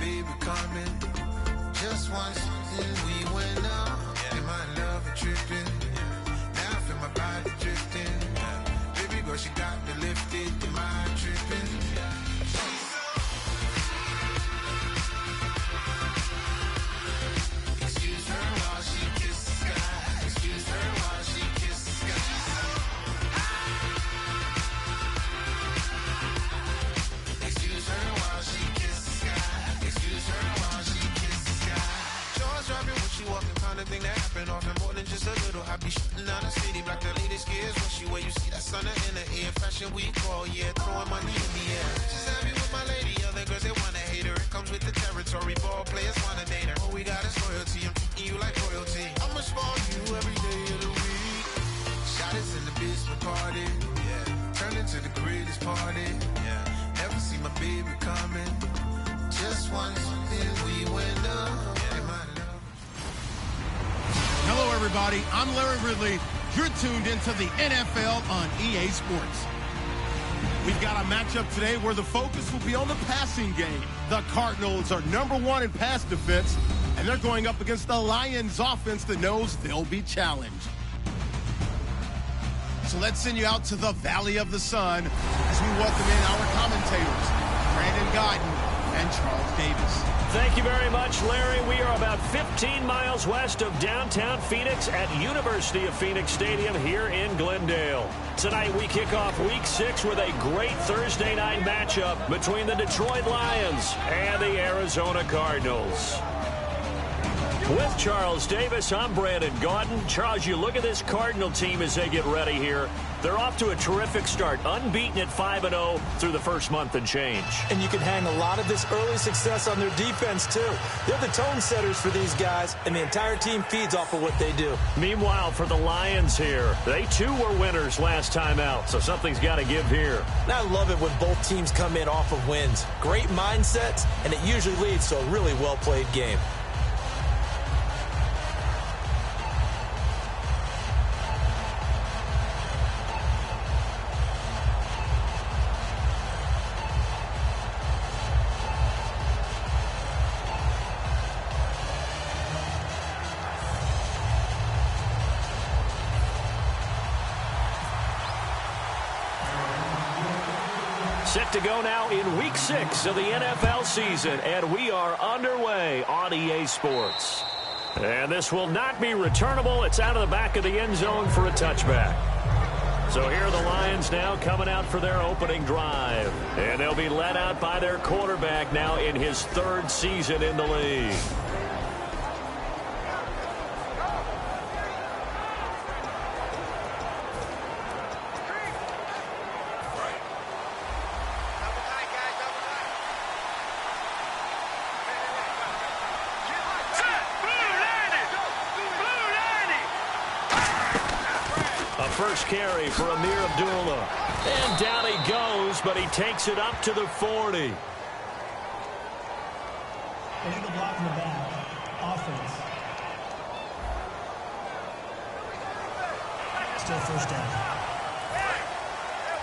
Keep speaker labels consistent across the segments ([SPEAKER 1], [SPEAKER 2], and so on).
[SPEAKER 1] baby coming. Just once, then we went up. Am I in love or tripping? Now I feel my body drifting. Baby girl, she got me lifted. Am I tripping? Excuse her while she kisses the sky. Excuse her while she kisses the sky. Excuse her while she kisses the sky. Excuse her while she kisses the sky. Jaws dropping when she walking, kind of thing that happen often. More than just a little. I be shooting down the city, black the latest gears. When she where you see that sun in the air. Fashion week all year, throwing money in the air. She's happy with my lady, other girls they wanna hate her. It comes with the territory, ball players wanna date her. All we got is loyalty, I'm treating you like royalty. I'ma spoil you every day of the week. Shot is in the basement party, yeah. Turn into the greatest party, yeah. Never see my baby coming. Just once, then we went up. Yeah, my love.
[SPEAKER 2] Hello, everybody. I'm Larry Ridley. You're tuned into the NFL on EA Sports. We've got a matchup today where the focus will be on the passing game. The Cardinals are #1 in pass defense, and they're going up against the Lions offense that knows they'll be challenged. So let's send you out to the Valley of the Sun as we welcome in our commentators, Brandon Guyton and Charles Davis.
[SPEAKER 3] Thank you very much, Larry. We are about 15 miles west of downtown Phoenix at University of Phoenix Stadium here in Glendale. Tonight we kick off Week 6 with a great Thursday night matchup between the Detroit Lions and the Arizona Cardinals. With Charles Davis, I'm Brandon Guyton. Charles, you look at this Cardinal team as they get ready here. They're off to a terrific start, unbeaten at 5-0 through the first month and change.
[SPEAKER 4] And you can hang a lot of this early success on their defense, too. They're the tone setters for these guys, and the entire team feeds off of what they do.
[SPEAKER 3] Meanwhile, for the Lions here, they too were winners last time out, so something's got to give here.
[SPEAKER 4] And I love it when both teams come in off of wins. Great mindsets, and it usually leads to a really well-played game.
[SPEAKER 3] Set to go now in Week 6 of the NFL season, and we are underway on EA Sports. And this will not be returnable. It's out of the back of the end zone for a touchback. So here are the Lions now coming out for their opening drive. And they'll be led out by their quarterback now in his 3rd season in the league. First carry for Amir Abdullah. And down he goes, but he takes it up to the 40.
[SPEAKER 5] There's the block in the back. Offense. Still first down.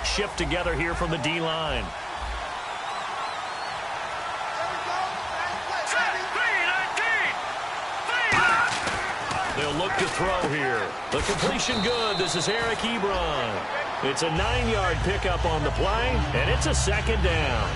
[SPEAKER 3] Shift together here from the D-line. They'll look to throw here. The completion good. This is Eric Ebron. It's a 9-yard pickup on the play, and it's a 2nd down.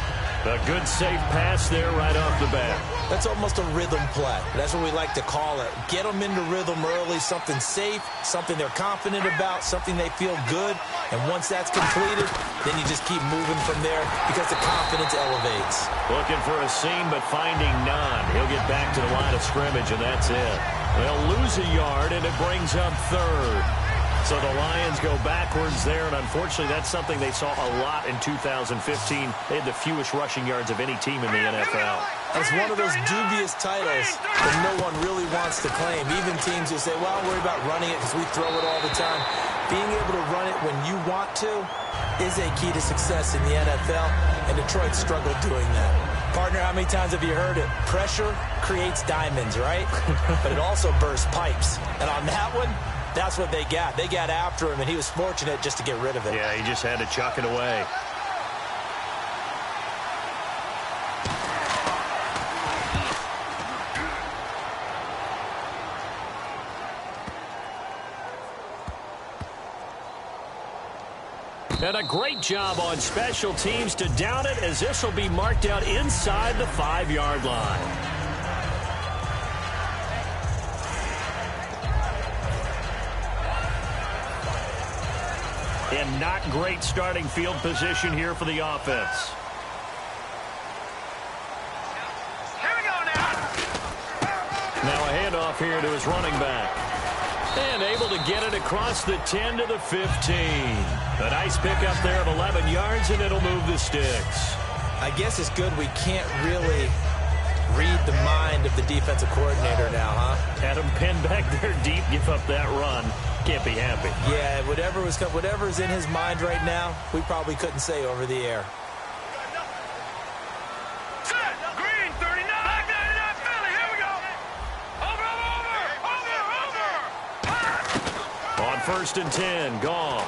[SPEAKER 3] A good, safe pass there right off the bat.
[SPEAKER 4] That's almost a rhythm play. That's what we like to call it. Get them into rhythm early, something safe, something they're confident about, something they feel good. And once that's completed, then you just keep moving from there because the confidence elevates.
[SPEAKER 3] Looking for a seam, but finding none. He'll get back to the line of scrimmage, and that's it. They'll lose a yard, and it brings up 3rd. So the Lions go backwards there, and unfortunately that's something they saw a lot in 2015. They had the fewest rushing yards of any team in the NFL.
[SPEAKER 4] It's one of those dubious titles that no one really wants to claim. Even teams who say, well, I'll worry about running it because we throw it all the time. Being able to run it when you want to is a key to success in the NFL, and Detroit struggled doing that. Partner, how many times have you heard it? Pressure creates diamonds, right? But it also bursts pipes. And on that one, that's what they got. They got after him, and he was fortunate just to get rid of it.
[SPEAKER 3] Yeah, he just had to chuck it away. And a great job on special teams to down it, as this will be marked out inside the 5-yard line. And not great starting field position here for the offense.
[SPEAKER 6] Here we go now.
[SPEAKER 3] Now a handoff here to his running back. And able to get it across the 10 to the 15. A nice pickup there of 11 yards, and it'll move the sticks.
[SPEAKER 4] I guess it's good we can't really read the mind of the defensive coordinator now, huh?
[SPEAKER 3] Had him pinned back there deep, give up that run. Can't be happy.
[SPEAKER 4] Yeah, whatever's in his mind right now, we probably couldn't say over the air.
[SPEAKER 6] Set. Green, 39. Back 99, Philly. Here we go. Over.
[SPEAKER 3] On 1st and 10, Goff.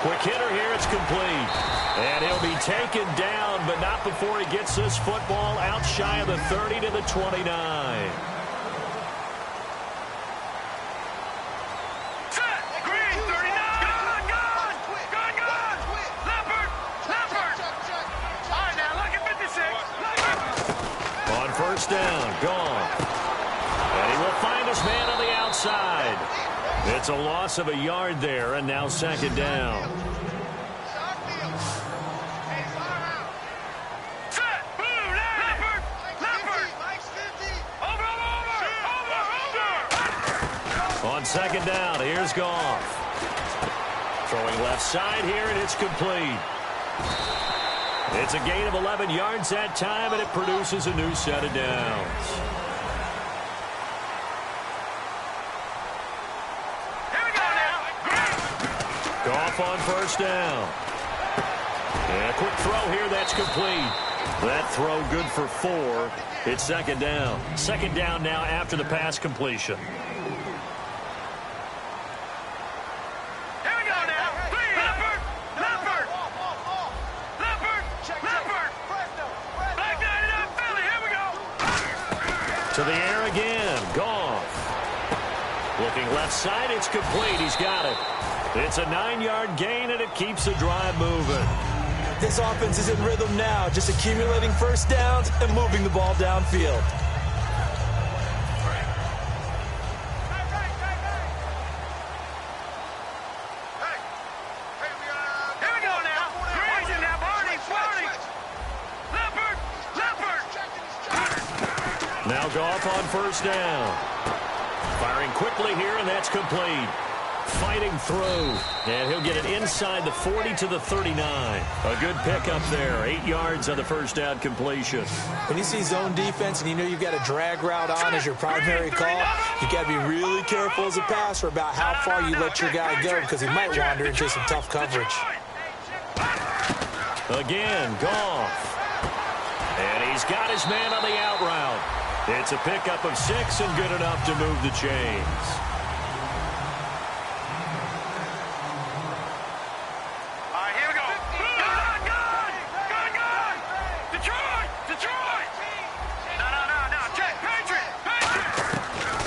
[SPEAKER 3] Quick hitter here, it's complete. And he'll be taken down, but not before he gets this football out shy of the 30 to the 29.
[SPEAKER 6] Set. Green, 39. Gone. Leopard. All right, now, look at 56.
[SPEAKER 3] On 1st down, Goff. And he will find his man on the outside. It's a loss of a yard there, and now 2nd down.
[SPEAKER 6] Set. Blue, Leopard. Over.
[SPEAKER 3] On 2nd down, here's Goff. Throwing left side here, and it's complete. It's a gain of 11 yards that time, and it produces a new set of downs. Goff on 1st down. And a quick throw here, that's complete. That throw good for 4. It's 2nd down. 2nd down now after the pass completion.
[SPEAKER 6] Here we go now. Leopard. Back 99, Philly. Here we go.
[SPEAKER 3] To the air again. Goff. Looking left side, it's complete. He's got it. It's a 9-yard gain, and it keeps the drive moving.
[SPEAKER 4] This offense is in rhythm now, just accumulating first downs and moving the ball downfield.
[SPEAKER 6] Here we go now. Watch it now, Barney. Leopard.
[SPEAKER 3] Now Goff on 1st down. Firing quickly here, and that's complete. Fighting through, and he'll get it inside the 40 to the 39. A good pickup there, 8 yards on the 1st down completion.
[SPEAKER 4] When you see zone defense and you know you've got a drag route on as your primary call, you got to be really careful as a passer about how far you let your guy go, because he might wander into some tough coverage.
[SPEAKER 3] Again, Goff. And he's got his man on the out route. It's a pickup of 6 and good enough to move the chains.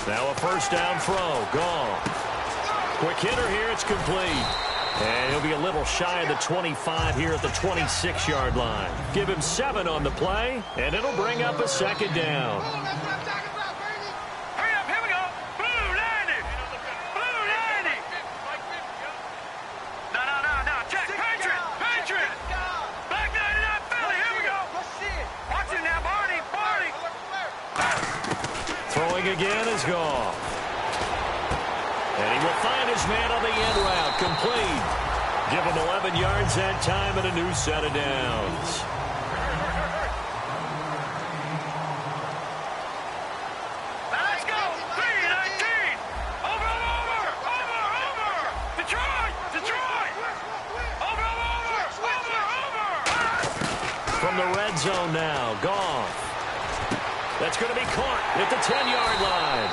[SPEAKER 3] Now a 1st down throw. Goff. Quick hitter here. It's complete. And he'll be a little shy of the 25 here at the 26-yard line. Give him 7 on the play, and it'll bring up a 2nd down.
[SPEAKER 6] Hurry up. Here we go. Blue 90. No. Check. Patriot. Back 99, Philly. Here we go. Watch it now, Barney.
[SPEAKER 3] Throwing again is Goff. And he will find his man on the end route. Complete. Give him 11 yards that time and a new set of downs.
[SPEAKER 6] Let's go. 3-19. Over. Detroit. Over.
[SPEAKER 3] From the red zone now, Goff. That's going to be caught at the 10-yard line.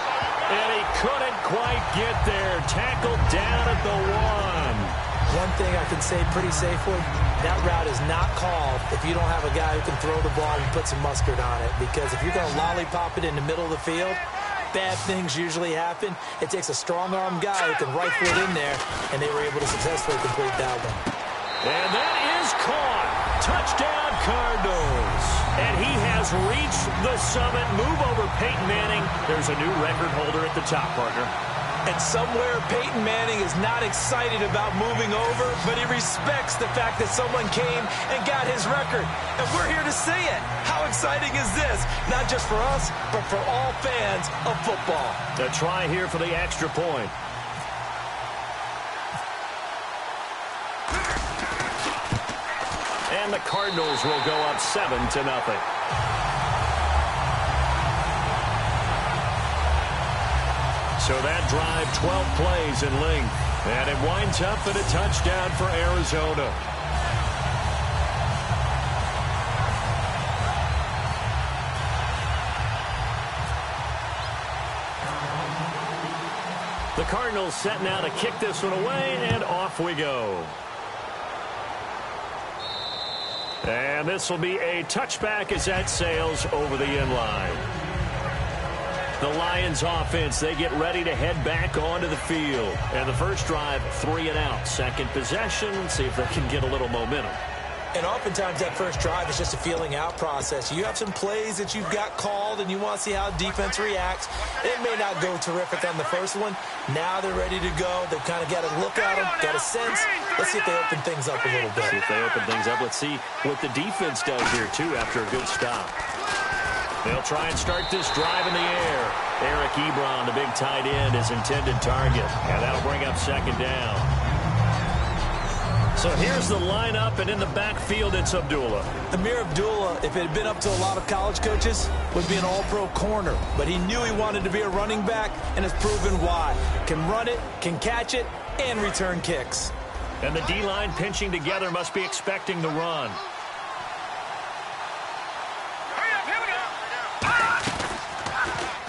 [SPEAKER 3] And he couldn't quite get there. Tackled down at the 1.
[SPEAKER 4] One thing I can say pretty safely, that route is not called if you don't have a guy who can throw the ball and put some mustard on it. Because if you're going to lollipop it in the middle of the field, bad things usually happen. It takes a strong-arm guy who can rifle it in there, and they were able to successfully complete that one.
[SPEAKER 3] And that is caught. Touchdown, Cardinals. And he has reached the summit. Move over Peyton Manning. There's a new record holder at the top, partner.
[SPEAKER 4] And somewhere Peyton Manning is not excited about moving over, but he respects the fact that someone came and got his record. And we're here to see it. How exciting is this? Not just for us, but for all fans of football.
[SPEAKER 3] A try here for the extra point. And the Cardinals will go up 7-0. So that drive, 12 plays in length. And it winds up in a touchdown for Arizona. The Cardinals set now to kick this one away, and off we go. And this will be a touchback as that sails over the end line. The Lions offense, they get ready to head back onto the field. And the first drive, 3 and out. Second possession, see if they can get a little momentum.
[SPEAKER 4] And oftentimes that first drive is just a feeling out process. You have some plays that you've got called and you want to see how defense reacts. It may not go terrific on the first one. Now they're ready to go. They've kind of got a look at them, got a sense. Let's see if they open things up a little bit.
[SPEAKER 3] See if they open things up. Let's see what the defense does here, too, after a good stop. They'll try and start this drive in the air. Eric Ebron, the big tight end, is intended target. And that'll bring up second down. So here's the lineup, and in the backfield, it's Abdullah.
[SPEAKER 4] Amir Abdullah, if it had been up to a lot of college coaches, would be an all-pro corner. But he knew he wanted to be a running back, and has proven why. Can run it, can catch it, and return kicks.
[SPEAKER 3] And the D-line pinching together must be expecting the run.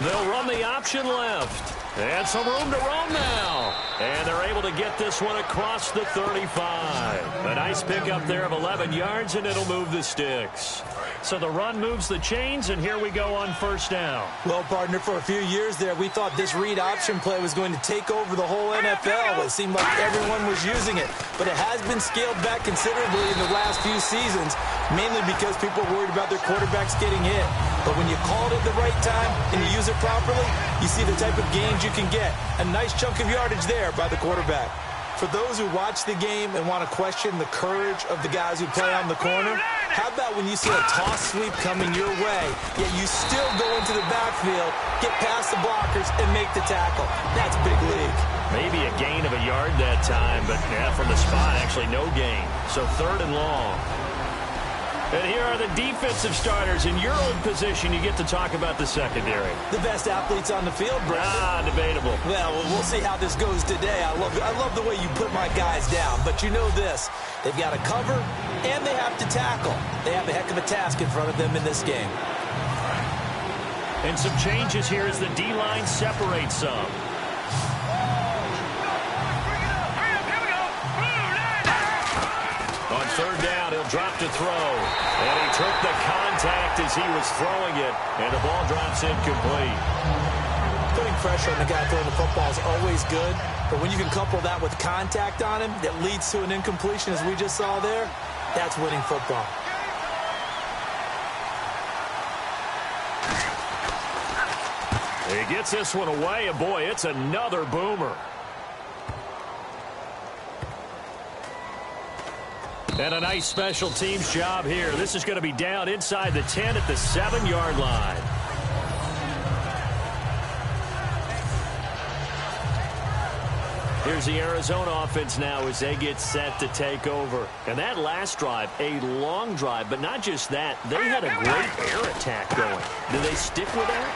[SPEAKER 3] They'll run the option left. And some room to roam now. And they're able to get this one across the 35. A nice pickup there of 11 yards, and it'll move the sticks. So the run moves the chains, and here we go on first down.
[SPEAKER 4] Well, partner, for a few years there, we thought this read option play was going to take over the whole NFL. It seemed like everyone was using it. But it has been scaled back considerably in the last few seasons, mainly because people are worried about their quarterbacks getting hit. But when you call it at the right time and you use it properly, you see the type of gains you can get. A nice chunk of yardage there by the quarterback. For those who watch the game and want to question the courage of the guys who play on the corner, how about when you see a toss sweep coming your way, yet you still go into the backfield, get past the blockers, and make the tackle? That's big league.
[SPEAKER 3] Maybe a gain of a yard that time, but from the spot, actually no gain. So 3rd and long. And here are the defensive starters. In your own position, you get to talk about the secondary.
[SPEAKER 4] The best athletes on the field, Brad.
[SPEAKER 3] Debatable.
[SPEAKER 4] Well, we'll see how this goes today. I love the way you put my guys down. But you know this. They've got to cover, and they have to tackle. They have a heck of a task in front of them in this game.
[SPEAKER 3] And some changes here as the D-line separates some. On 3rd down, he'll drop to throw. And he took the contact as he was throwing it. And the ball drops incomplete.
[SPEAKER 4] Putting pressure on the guy throwing the football is always good. But when you can couple that with contact on him that leads to an incompletion, as we just saw there, that's winning football.
[SPEAKER 3] He gets this one away, and boy, it's another boomer. And a nice special teams job here. This is going to be down inside the 10 at the 7-yard line. Here's the Arizona offense now as they get set to take over. And that last drive, a long drive, but not just that. They had a great air attack going. Do they stick with that?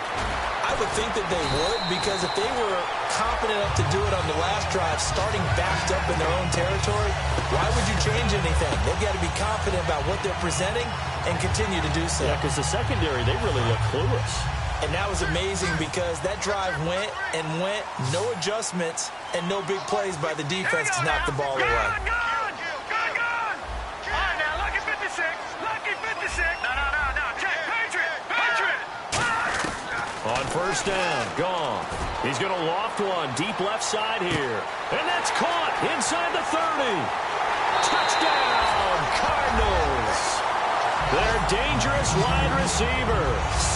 [SPEAKER 4] I would think that they would, because if they were confident enough to do it on the last drive, starting backed up in their own territory, why would you change anything? They've got to be confident about what they're presenting and continue to do so.
[SPEAKER 3] Yeah, because the secondary, they really look clueless.
[SPEAKER 4] And that was amazing because that drive went and went, no adjustments, and no big plays by the defense to knock the ball away.
[SPEAKER 6] Good. All right, now, lucky 56. Lucky 56. No. Check. Patriot.
[SPEAKER 3] On first down, gone. He's going to loft one deep left side here. And that's caught inside the 30. Touchdown, Cardinals. Their dangerous wide receiver,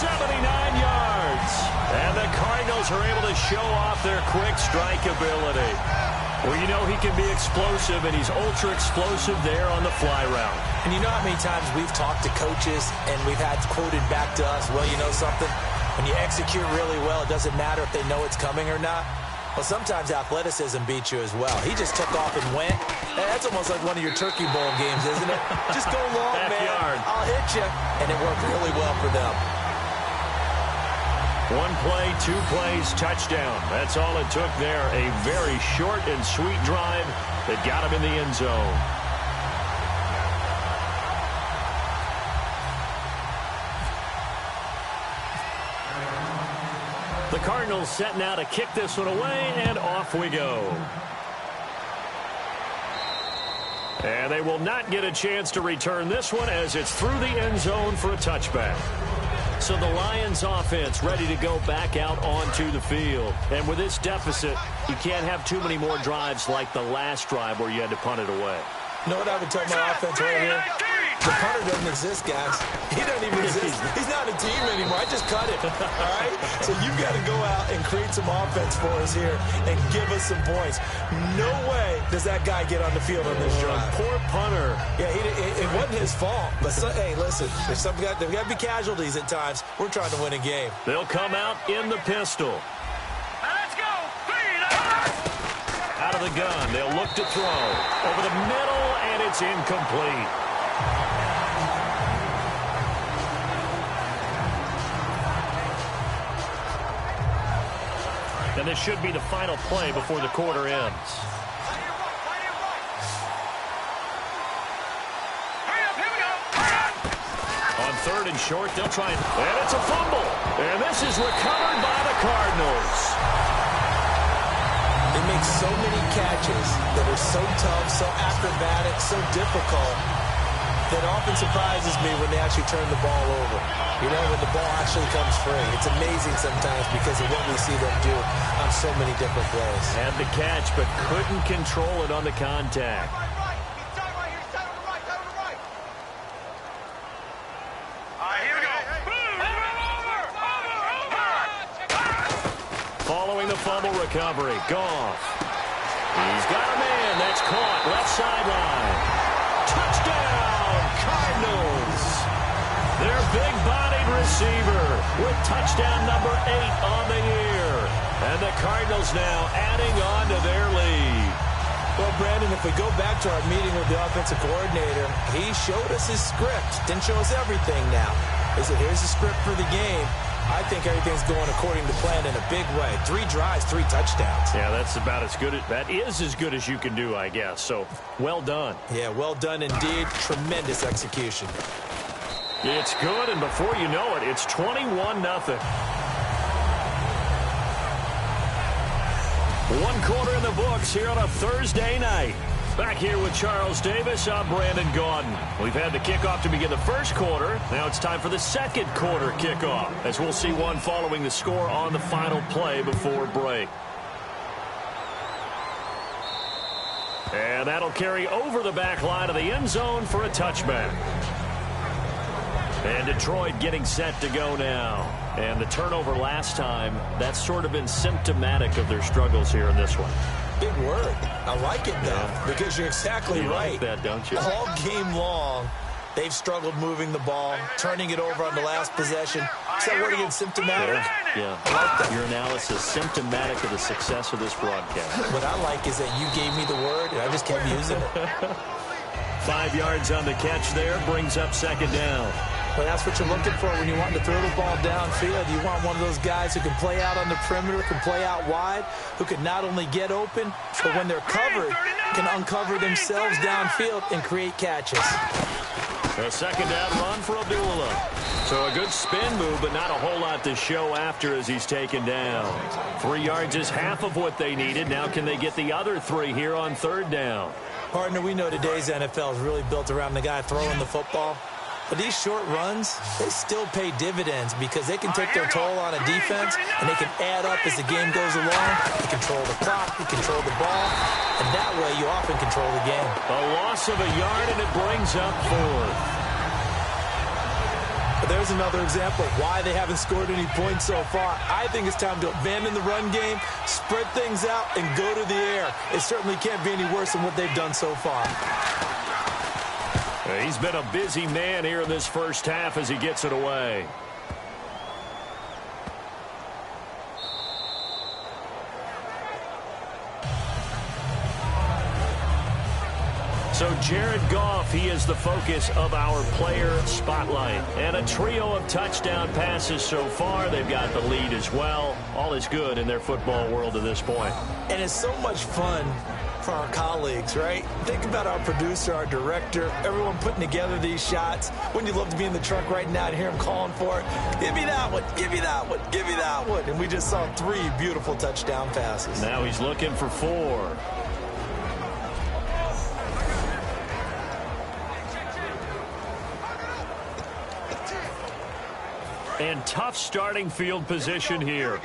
[SPEAKER 3] 79 yards. And the Cardinals are able to show off their quick strike ability. Well, you know he can be explosive, and he's ultra-explosive there on the fly route.
[SPEAKER 4] And you know how many times we've talked to coaches and we've had quoted back to us, well, you know something? When you execute really well, it doesn't matter if they know it's coming or not. Well, sometimes athleticism beats you as well. He just took off and went. That's almost like one of your Turkey Bowl games, isn't it? Just go long, man. I'll hit you. And it worked really well for them.
[SPEAKER 3] 1 play, 2 plays, touchdown. That's all it took there. A very short and sweet drive that got him in the end zone. The Cardinals set now to kick this one away, and off we go. And they will not get a chance to return this one as it's through the end zone for a touchback. So the Lions offense ready to go back out onto the field. And with this deficit, you can't have too many more drives like the last drive where you had to punt it away.
[SPEAKER 4] You know what I would tell my offense right here? The punter doesn't exist, guys. He doesn't even exist. He's not a team anymore. I just cut it, all right? So you've got to go out and create some offense for us here and give us some points. No way does that guy get on the field on this drive.
[SPEAKER 3] Poor punter.
[SPEAKER 4] Yeah, it wasn't his fault. But, hey, listen, there's got to be casualties at times. We're trying to win a game.
[SPEAKER 3] They'll come out in the pistol.
[SPEAKER 6] Let's go.
[SPEAKER 3] Out of the gun. They'll look to throw. Over the middle, and it's incomplete. And this should be the final play before the quarter ends. On 3rd and short, they'll try and it's a fumble. And this is recovered by the Cardinals.
[SPEAKER 4] They make so many catches that are so tough, so acrobatic, so difficult, that often surprises me when they actually turn the ball over. You know, when the ball actually comes free. It's amazing sometimes because of what we see them do on so many different plays.
[SPEAKER 3] Had the catch, but couldn't control it on the contact. Following the fumble recovery, Goff. He's got a man. That's caught. Left sideline. Touchdown, Cardinals. Their big-bodied receiver with touchdown number 8 on the year. And the Cardinals now adding on to their lead.
[SPEAKER 4] Well, Brandon, if we go back to our meeting with the offensive coordinator, he showed us his script. Didn't show us everything now. He said, here's the script for the game. I think everything's going according to plan in a big way. 3 drives, 3 touchdowns.
[SPEAKER 3] Yeah, that's about as good. That is as good as you can do, I guess. So, well done.
[SPEAKER 4] Yeah, well done indeed. Tremendous execution.
[SPEAKER 3] It's good, and before you know it, it's 21-0. 1 quarter in the books here on a Thursday night. Back here with Charles Davis, I'm Brandon Gaudin. We've had the kickoff to begin the first quarter. Now it's time for the second quarter kickoff, as we'll see one following the score on the final play before break. And that'll carry over the back line of the end zone for a touchback. And Detroit getting set to go now. And the turnover last time, that's sort of been symptomatic of their struggles here in this one.
[SPEAKER 4] Big word. I like it, though, because you're exactly right.
[SPEAKER 3] You like that, don't you?
[SPEAKER 4] All game long, they've struggled moving the ball, turning it over on the last possession. Is that word again, symptomatic?
[SPEAKER 3] Yeah.
[SPEAKER 4] I like that.
[SPEAKER 3] Your analysis, symptomatic of the success of this broadcast.
[SPEAKER 4] What I like is that you gave me the word, and I just kept using it.
[SPEAKER 3] 5 yards on the catch there, brings up second down.
[SPEAKER 4] Well, that's what you're looking for when you want to throw the ball downfield. You want one of those guys who can play out on the perimeter, can play out wide, who can not only get open, but when they're covered, can uncover themselves downfield and create catches.
[SPEAKER 3] A second down run for Abdullah. So a good spin move, but not a whole lot to show after as he's taken down. 3 yards is half of what they needed. Now can they get the other 3 here on third down?
[SPEAKER 4] Partner, we know today's NFL is really built around the guy throwing the football. But these short runs, they still pay dividends because they can take their toll on a defense, and they can add up as the game goes along. You control the clock, you control the ball, and that way you often control the game.
[SPEAKER 3] A loss of a yard, and it brings up 4th.
[SPEAKER 4] But there's another example of why they haven't scored any points so far. I think it's time to abandon the run game, spread things out, and go to the air. It certainly can't be any worse than what they've done so far.
[SPEAKER 3] He's been a busy man here in this first half as he gets it away. So Jared Goff, he is the focus of our player spotlight. And a trio of touchdown passes so far. They've got the lead as well. All is good in their football world at this point.
[SPEAKER 4] And it's so much fun for our colleagues, right? Think about our producer, our director, everyone putting together these shots. Wouldn't you love to be in the truck right now and hear him calling for it? Give me that one, give me that one, give me that one. And we just saw 3 beautiful touchdown passes.
[SPEAKER 3] Now he's looking for 4. And tough starting field position here.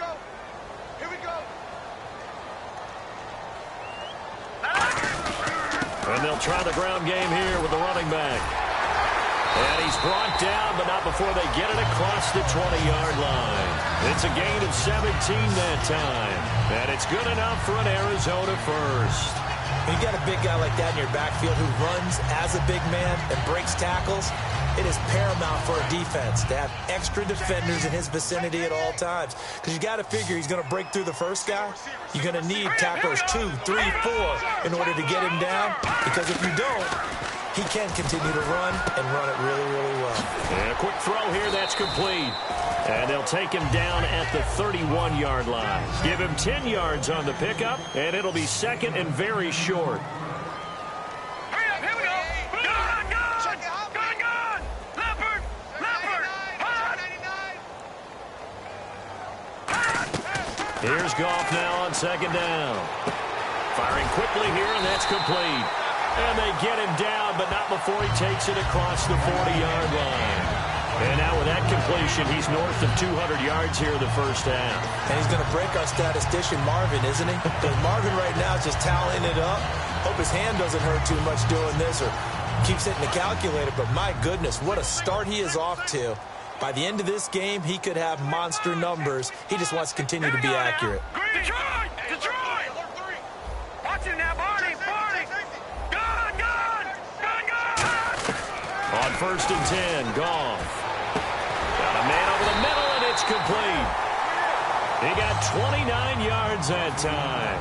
[SPEAKER 3] And they'll try the ground game here with the running back. And he's brought down, but not before they get it across the 20-yard line. It's a gain of 17 that time. And it's good enough for an Arizona first.
[SPEAKER 4] When you got a big guy like that in your backfield who runs as a big man and breaks tackles, it is paramount for a defense to have extra defenders in his vicinity at all times. Because you got to figure he's going to break through the first guy. You're going to need tacklers 2, 3, 4 in order to get him down. Because if you don't, he can continue to run and run it really, really well.
[SPEAKER 3] And a quick throw here, that's complete. And they'll take him down at the 31-yard line. Give him 10 yards on the pickup, and it'll be second and very short. Here's Goff now on second down. Firing quickly here, and that's complete. And they get him down, but not before he takes it across the 40-yard line. And now with that completion, he's north of 200 yards here in the first half.
[SPEAKER 4] And he's going to break our statistician, Marvin, isn't he? Because Marvin right now is just tallying it up. Hope his hand doesn't hurt too much doing this or keeps hitting the calculator. But my goodness, what a start he is off to. By the end of this game, he could have monster numbers. He just wants to continue to be accurate.
[SPEAKER 6] Detroit! Detroit! Watch it now, Barney! Barney! Gun! Gun! Gun! Gun!
[SPEAKER 3] On first and 10, Goff. Got a man over the middle, and it's complete. He got 29 yards that time.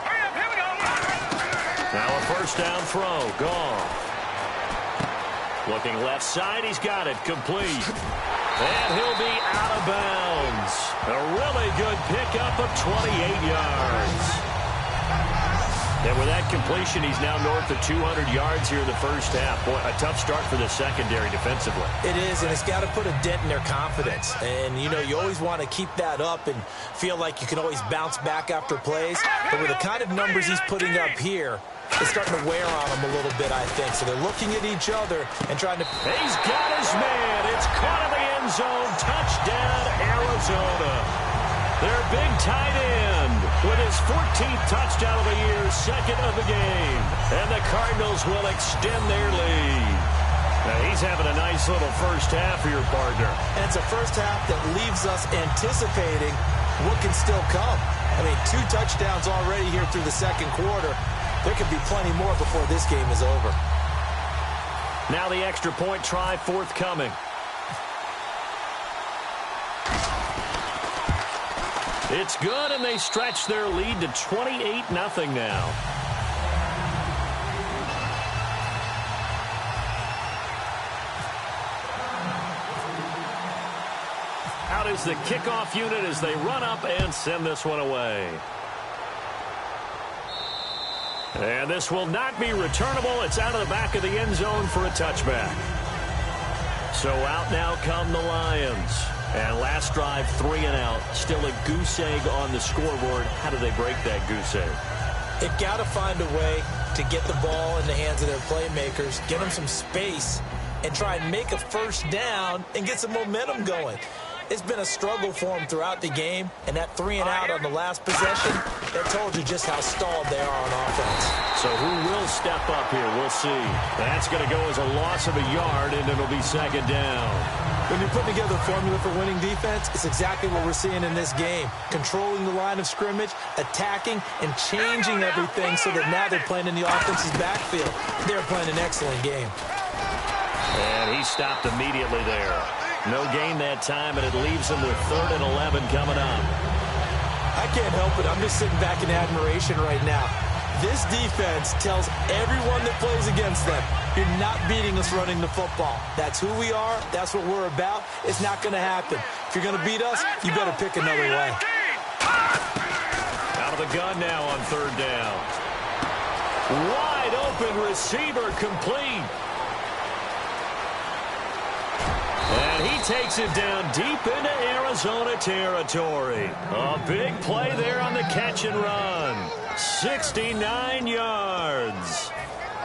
[SPEAKER 6] Hurry up, here we go!
[SPEAKER 3] Now a first down throw, Goff. Looking left side, he's got it, complete. And he'll be out of bounds. A really good pickup of 28 yards. And with that completion, he's now north of 200 yards here in the first half. Boy, a tough start for the secondary defensively.
[SPEAKER 4] It is, and it's got to put a dent in their confidence. And, you know, you always want to keep that up and feel like you can always bounce back after plays. But with the kind of numbers he's putting up here, it's starting to wear on them a little bit, I think. So they're looking at each other and trying to...
[SPEAKER 3] He's got his man. It's caught in the end zone. Touchdown, Arizona. Their big tight end with his 14th touchdown of the year, second of the game. And the Cardinals will extend their lead. Now he's having a nice little first half for your partner.
[SPEAKER 4] And it's a first half that leaves us anticipating what can still come. I mean, 2 touchdowns already here through the second quarter. There could be plenty more before this game is over.
[SPEAKER 3] Now the extra point try forthcoming. It's good, and they stretch their lead to 28-0 now. Out is the kickoff unit as they run up and send this one away. And this will not be returnable. It's out of the back of the end zone for a touchback. So out now come the Lions. And last drive, 3 and out. Still a goose egg on the scoreboard. How do they break that goose egg?
[SPEAKER 4] They've got to find a way to get the ball in the hands of their playmakers, get them some space, and try and make a first down and get some momentum going. It's been a struggle for them throughout the game, and that 3-and-out on the last possession, that told you just how stalled they are on offense.
[SPEAKER 3] So who will step up here? We'll see. That's going to go as a loss of a yard, and it'll be second down.
[SPEAKER 4] When you're putting together a formula for winning defense, it's exactly what we're seeing in this game. Controlling the line of scrimmage, attacking, and changing everything so that now they're playing in the offense's backfield. They're playing an excellent game.
[SPEAKER 3] And he stopped immediately there. No gain that time, and it leaves him with 3rd and 11 coming up.
[SPEAKER 4] I can't help it. I'm just sitting back in admiration right now. This defense tells everyone that plays against them, you're not beating us running the football. That's who we are. That's what we're about. It's not going to happen. If you're going to beat us, you better pick another way.
[SPEAKER 3] Out of the gun now on 3rd down. Wide open receiver complete. And he takes it down deep into Arizona territory. A big play there on the catch and run. 69 yards.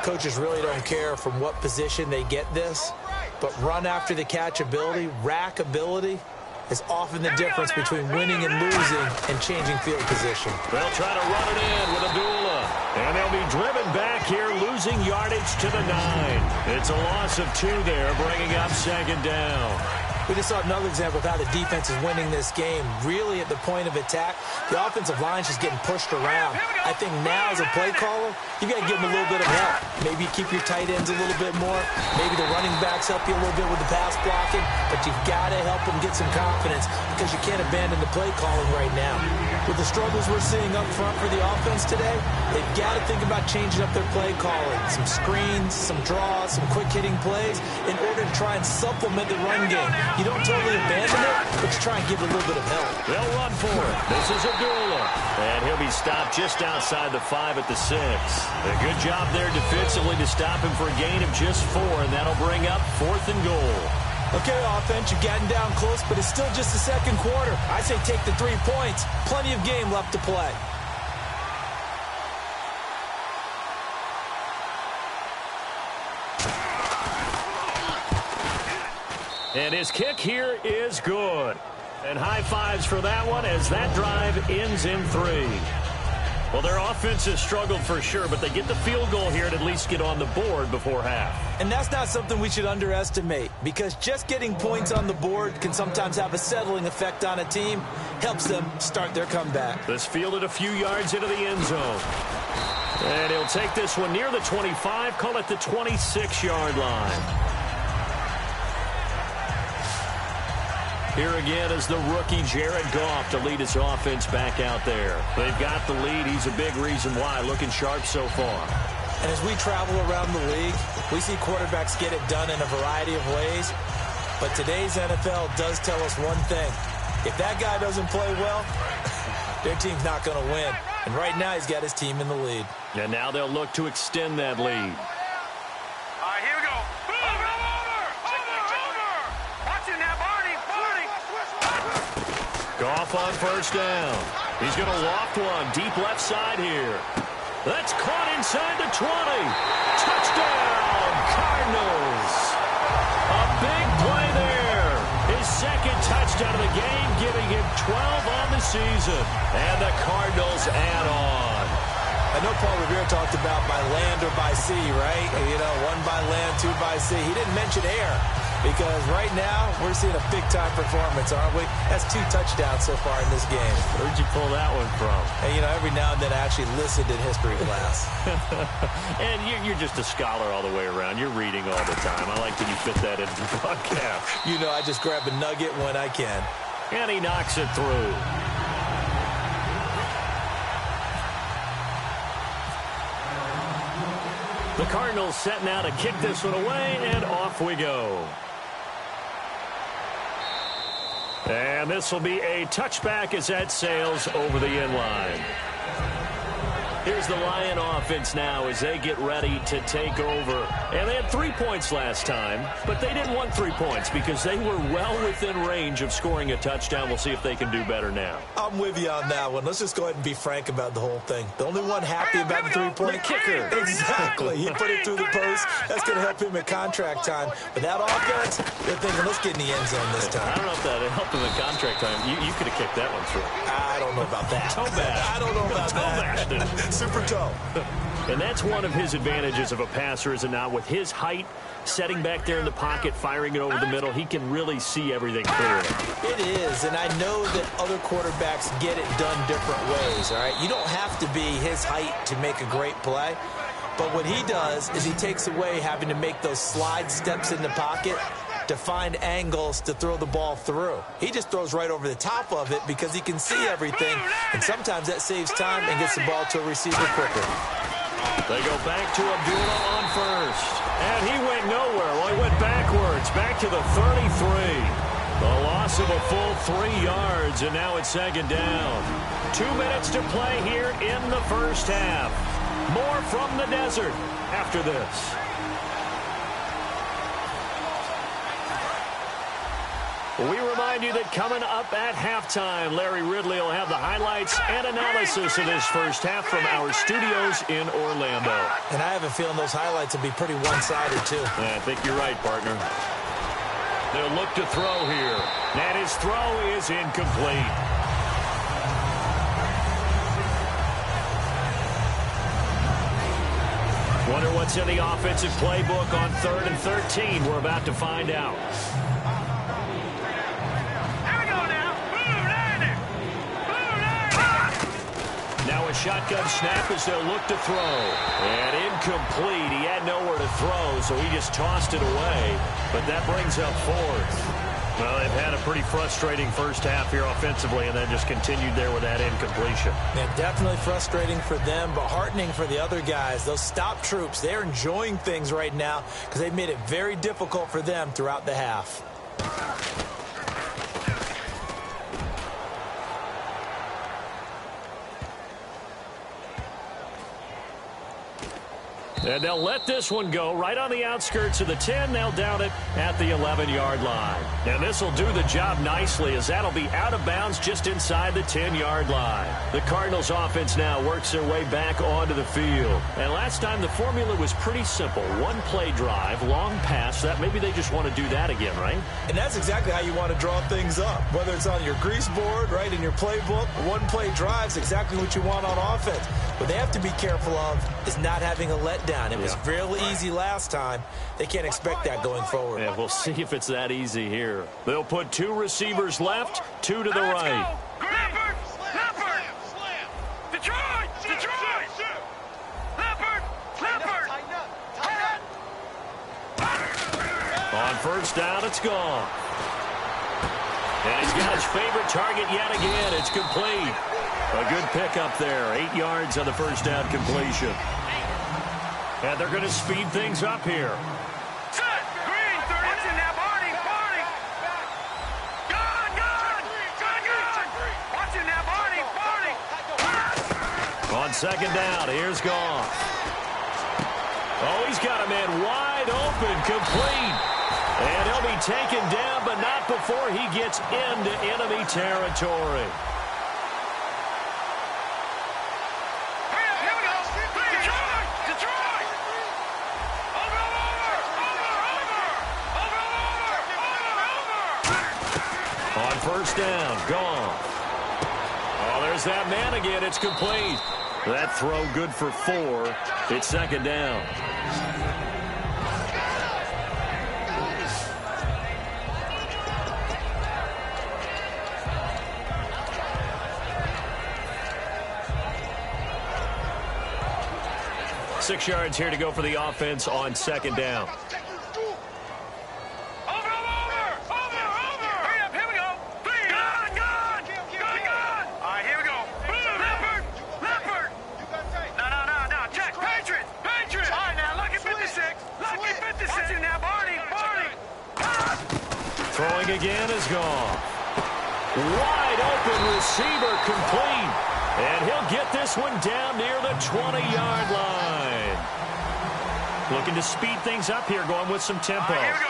[SPEAKER 4] Coaches really don't care from what position they get this, but run after the catch ability, rack ability, is often the difference between winning and losing and changing field position.
[SPEAKER 3] They'll try to run it in with Abdullah. And they'll be driven back here, losing yardage to the 9. It's a loss of 2 there, bringing up second down.
[SPEAKER 4] We just saw another example of how the defense is winning this game. Really at the point of attack, the offensive line's just getting pushed around. I think now as a play caller, you got to give them a little bit of help. Maybe keep your tight ends a little bit more. Maybe the running backs help you a little bit with the pass blocking. But you've got to help them get some confidence because you can't abandon the play calling right now. With the struggles we're seeing up front for the offense today, they've got to think about changing up their play calling. Some screens, some draws, some quick-hitting plays in order to try and supplement the run game. You don't totally abandon it, but you try and give it a little bit of help.
[SPEAKER 3] They'll run for it. This is Abdullah. And he'll be stopped just outside the 5 at the 6. A good job there defensively to stop him for a gain of just 4, and that'll bring up 4th and goal.
[SPEAKER 4] Okay, offense, you're getting down close, but it's still just the second quarter. I say take the 3 points. Plenty of game left to play.
[SPEAKER 3] And his kick here is good. And high fives for that one as that drive ends in 3. Well, their offense has struggled for sure, but they get the field goal here and at least get on the board before half.
[SPEAKER 4] And that's not something we should underestimate, because just getting points on the board can sometimes have a settling effect on a team. Helps them start their comeback.
[SPEAKER 3] This fielded a few yards into the end zone. And he'll take this one near the 25, call it the 26-yard line. Here again is the rookie Jared Goff to lead his offense back out there. They've got the lead. He's a big reason why, looking sharp so far.
[SPEAKER 4] And as we travel around the league, we see quarterbacks get it done in a variety of ways. But today's NFL does tell us one thing. If that guy doesn't play well, their team's not going to win. And right now he's got his team in the lead.
[SPEAKER 3] And now they'll look to extend that lead.
[SPEAKER 6] All right, here we go. Over. Watch it now, Barney.
[SPEAKER 3] Goff on first down. He's going to loft one deep left side here. That's caught inside the 20. Touchdown, Cardinals. A big play there. His second touchdown of the game, giving him 12 on the season. And the Cardinals add on.
[SPEAKER 4] I know Paul Revere talked about by land or by sea, right? You know, 1 by land, 2 by sea. He didn't mention air. Because right now, we're seeing a big-time performance, aren't we? That's 2 touchdowns so far in this game.
[SPEAKER 3] Where'd you pull that one from?
[SPEAKER 4] And, you know, every now and then I actually listened in history class.
[SPEAKER 3] And you're just a scholar all the way around. You're reading all the time. I like that you fit that into the podcast.
[SPEAKER 4] You know, I just grab a nugget when I can.
[SPEAKER 3] And he knocks it through. The Cardinals set now to kick this one away, and off we go. And this will be a touchback as that sails over the end line. Here's the Lion offense now as they get ready to take over. And they had 3 points last time, but they didn't want 3 points because they were well within range of scoring a touchdown. We'll see if they can do better now.
[SPEAKER 4] I'm with you on that one. Let's just go ahead and be frank about the whole thing. The only one happy about the 3-point
[SPEAKER 3] kicker.
[SPEAKER 4] Exactly. He put it through the post. That's going to help him at contract time. But that offense, they're thinking, let's get in the end zone this time.
[SPEAKER 3] I don't know if that helped him at contract time. You could have kicked that one through.
[SPEAKER 4] I don't know about that.
[SPEAKER 3] Toe bash.
[SPEAKER 4] I don't know about that. Super toe.
[SPEAKER 3] And that's one of his advantages of a passer, is it not? With his height, setting back there in the pocket, firing it over the middle, he can really see everything clearly.
[SPEAKER 4] It is, and I know that other quarterbacks get it done different ways, all right? You don't have to be his height to make a great play, but what he does is he takes away having to make those slide steps in the pocket to find angles to throw the ball through. He just throws right over the top of it because he can see everything, and sometimes that saves time and gets the ball to a receiver quicker.
[SPEAKER 3] They go back to Abdullah on first. And he went nowhere. Well, he went backwards, back to the 33. The loss of a full 3 yards, and now it's second down. 2 minutes to play here in the first half. More from the desert after this. We remind you that coming up at halftime, Larry Ridley will have the highlights and analysis of this first half from our studios in Orlando.
[SPEAKER 4] And I have a feeling those highlights will be pretty one-sided, too.
[SPEAKER 3] Yeah, I think you're right, partner. They'll look to throw here. And his throw is incomplete. Wonder what's in the offensive playbook on 3rd and 13. We're about to find out. Now a shotgun snap as they'll look to throw. And incomplete. He had nowhere to throw, so he just tossed it away. But that brings up 4th. Well, they've had a pretty frustrating first half here offensively, and then just continued there with that incompletion.
[SPEAKER 4] Yeah, definitely frustrating for them, but heartening for the other guys. Those stop troops, they're enjoying things right now because they've made it very difficult for them throughout the half.
[SPEAKER 3] And they'll let this one go right on the outskirts of the 10. They'll down it at the 11-yard line. And this will do the job nicely, as that'll be out of bounds just inside the 10-yard line. The Cardinals offense now works their way back onto the field. And last time the formula was pretty simple. One play drive, long pass. That maybe they just want to do that again, right?
[SPEAKER 4] And that's exactly how you want to draw things up. Whether it's on your grease board, right, in your playbook, one play drive's exactly what you want on offense. What they have to be careful of is not having a letdown. It was real easy last time. They can't expect that going forward.
[SPEAKER 3] Yeah, we'll see if it's that easy here. They'll put 2 receivers left, 2 to the right.
[SPEAKER 6] Leopard! Leopard! Detroit! Detroit! Leopard! Leopard!
[SPEAKER 3] On first down, it's gone. And he's got his favorite target yet again. It's complete. A good pickup there. 8 yards on the first down completion. And they're going to speed things up here.
[SPEAKER 6] Set! Green! 30. Watching now, Barney! Barney! Gone! Gone! Gone! Gone! Watching now, Barney! Barney!
[SPEAKER 3] On second down, here's Goff. Oh, he's got a man wide open, complete. And he'll be taken down, but not before he gets into enemy territory. First down, gone. Oh, there's that man again. It's complete. That throw good for 4. It's second down. Six yards here to go for the offense on second down. Throwing again is gone. Wide open receiver complete. And he'll get this one down near the 20-yard line. Looking to speed things up here, going with some tempo.
[SPEAKER 6] Here we go.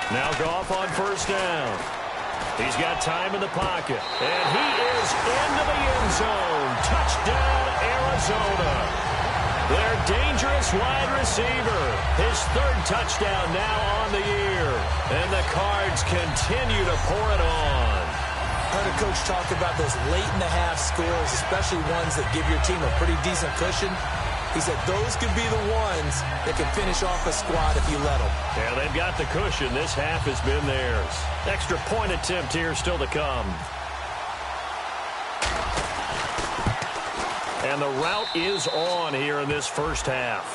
[SPEAKER 3] Now Goff on first down. He's got time in the pocket. And he is into the end zone. Touchdown, Arizona. Their dangerous wide receiver. His third touchdown now on the year. And the Cards continue to pour it on.
[SPEAKER 4] I heard a coach talk about those late-in-the-half scores, especially ones that give your team a pretty decent cushion. He said those could be the ones that can finish off a squad if you let them.
[SPEAKER 3] Yeah, they've got the cushion. This half has been theirs. Extra point attempt here still to come. And the route is on here in this first half.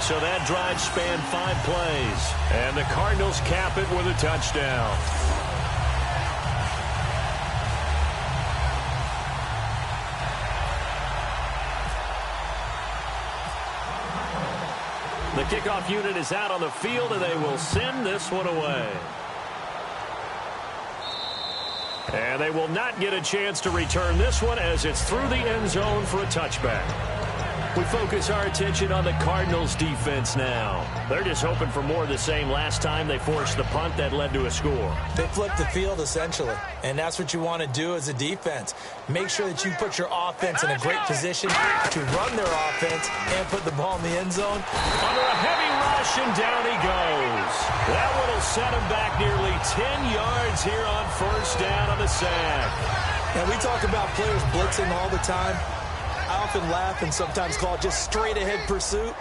[SPEAKER 3] So that drive spanned 5 plays. And the Cardinals cap it with a touchdown. The kickoff unit is out on the field, and they will send this one away. And they will not get a chance to return this one as it's through the end zone for a touchback. We focus our attention on the Cardinals defense now. They're just hoping for more of the same last time they forced the punt that led to a score.
[SPEAKER 4] They flipped the field, essentially, and that's what you want to do as a defense. Make sure that you put your offense in a great position to run their offense and put the ball in the end zone.
[SPEAKER 3] Under a heavy rush, and down he goes. That one will set him back nearly 10 yards here on first down on the sack.
[SPEAKER 4] Now, we talk about players blitzing all the time. I often laugh and sometimes call it just straight-ahead pursuit.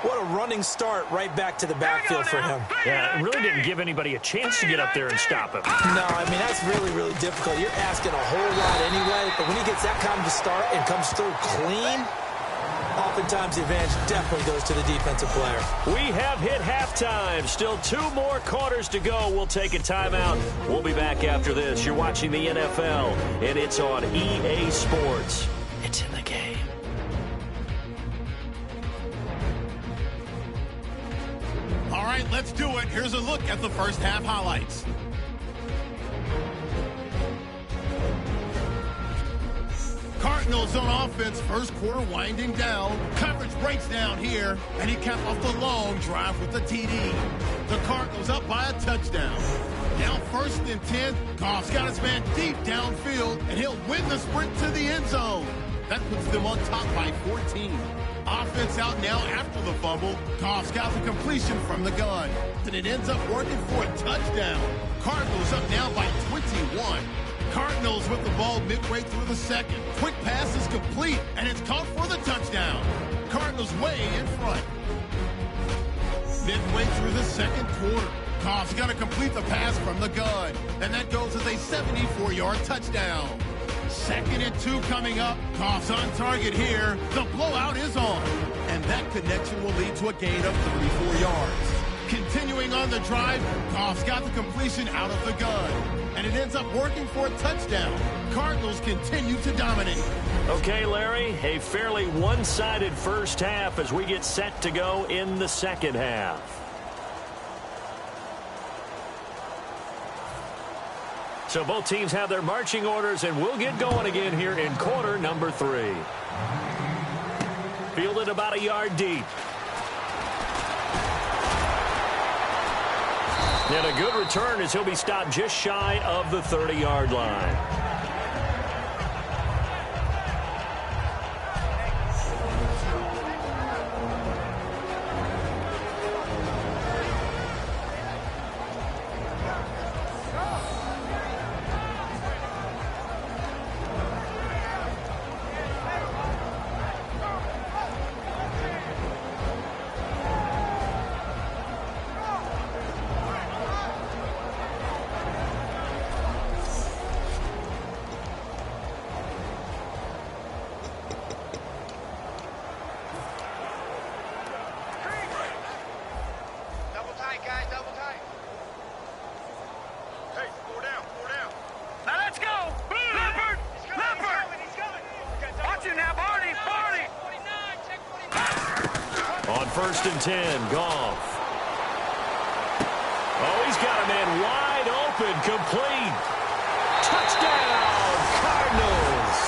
[SPEAKER 4] What a running start right back to the backfield for him.
[SPEAKER 3] Yeah, it really didn't give anybody a chance to get up there and stop him.
[SPEAKER 4] No, I mean, that's really, really difficult. You're asking a whole lot anyway, but when he gets that kind of a start and comes through clean, oftentimes the advantage definitely goes to the defensive player.
[SPEAKER 3] We have hit halftime. Still 2 more quarters to go. We'll take a timeout. We'll be back after this. You're watching the NFL, and it's on EA Sports. It's in the game.
[SPEAKER 2] All right, let's do it. Here's a look at the first half highlights. Cardinals on offense, first quarter winding down. Coverage breaks down here, and he capped off the long drive with the TD. The Cardinals up by a touchdown. Now 1st and 10, Goff's got his man deep downfield, and he'll win the sprint to the end zone. That puts them on top by 14. Offense out now after the fumble. Goff's got the completion from the gun. And it ends up working for a touchdown. Cardinals up now by 21. Cardinals with the ball midway through the second. Quick pass is complete, and it's caught for the touchdown. Cardinals way in front. Midway through the second quarter. Goff's got to complete the pass from the gun. And that goes as a 74-yard touchdown. 2nd and 2 coming up. Goff's on target here. The blowout is on. And that connection will lead to a gain of 34 yards. Continuing on the drive, Goff's got the completion out of the gun. And it ends up working for a touchdown. Cardinals continue to dominate.
[SPEAKER 3] Okay, Larry, a fairly one-sided first half as we get set to go in the second half. So both teams have their marching orders, and we'll get going again here in quarter number 3. Fielded about a yard deep. And a good return as he'll be stopped just shy of the 30-yard line. first and 10. Goff. Oh, he's got a man wide open. Complete. Touchdown, Cardinals.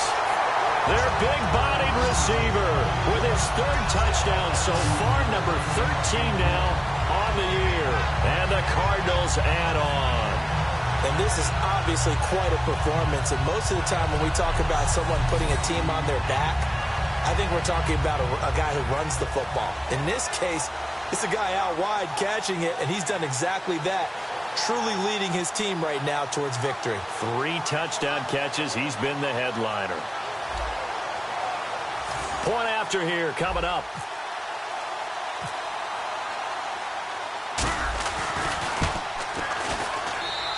[SPEAKER 3] Their big-bodied receiver with his third touchdown so far, number 13 now on the year. And the Cardinals add on.
[SPEAKER 4] And this is obviously quite a performance. And most of the time when we talk about someone putting a team on their back, I think we're talking about a guy who runs the football. In this case, it's a guy out wide catching it, and he's done exactly that, truly leading his team right now towards victory.
[SPEAKER 3] 3 touchdown catches. He's been the headliner. Point after here coming up.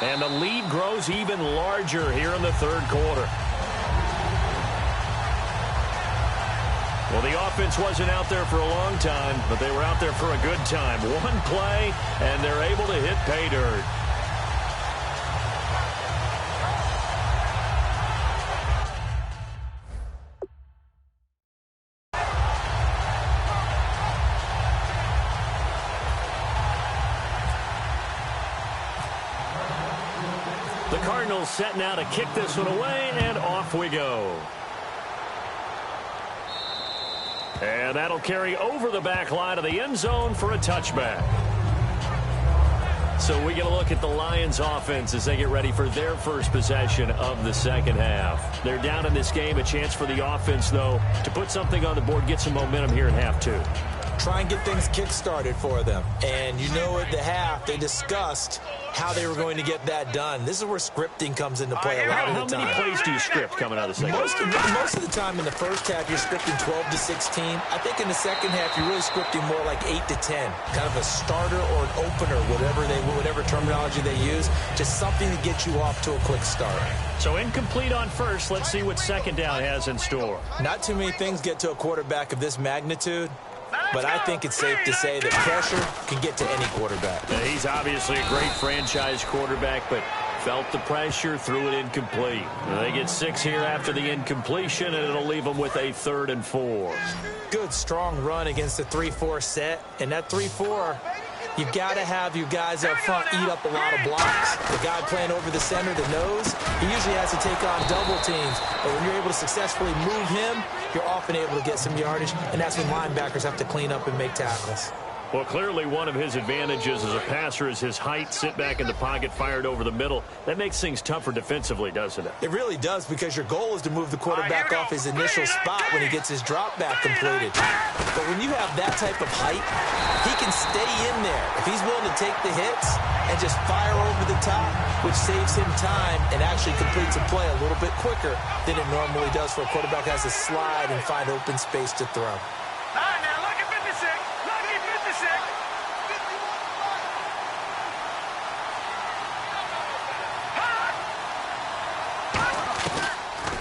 [SPEAKER 3] And the lead grows even larger here in the third quarter. Well, the offense wasn't out there for a long time, but they were out there for a good time. One play, and they're able to hit pay dirt. The Cardinals set now to kick this one away, and off we go. And that'll carry over the back line of the end zone for a touchback. So we get a look at the Lions offense as they get ready for their first possession of the second half. They're down in this game. A chance for the offense, though, to put something on the board, get some momentum here in half 2.
[SPEAKER 4] Try and get things kick-started for them. And you know at the half, they discussed how they were going to get that done. This is where scripting comes into play a lot of the time.
[SPEAKER 3] How many plays do you script coming out of the second half?
[SPEAKER 4] Most of the time in the first half, you're scripting 12 to 16. I think in the second half, you're really scripting more like 8 to 10. Kind of a starter or an opener, whatever terminology they use. Just something to get you off to a quick start.
[SPEAKER 3] So incomplete on first. Let's see what second down has in store.
[SPEAKER 4] Not too many things get to a quarterback of this magnitude. But I think it's safe to say that pressure can get to any quarterback.
[SPEAKER 3] Yeah, he's obviously a great franchise quarterback, but felt the pressure, threw it incomplete. They get 6 here after the incompletion, and it'll leave them with a 3rd and 4.
[SPEAKER 4] Good, strong run against the 3-4 set. And that 3-4, you've got to have your guys up front eat up a lot of blocks. The guy playing over the center, the nose, he usually has to take on double teams. But when you're able to successfully move him, you're often able to get some yardage, and that's when linebackers have to clean up and make tackles.
[SPEAKER 3] Well, clearly one of his advantages as a passer is his height, sit back in the pocket, fired over the middle. That makes things tougher defensively, doesn't it?
[SPEAKER 4] It really does, because your goal is to move the quarterback off his initial spot when he gets his drop back completed. But when you have that type of height, he can stay in there. If he's willing to take the hits and just fire over the top, which saves him time and actually completes a play a little bit quicker than it normally does for a quarterback who has to slide and find open space to throw.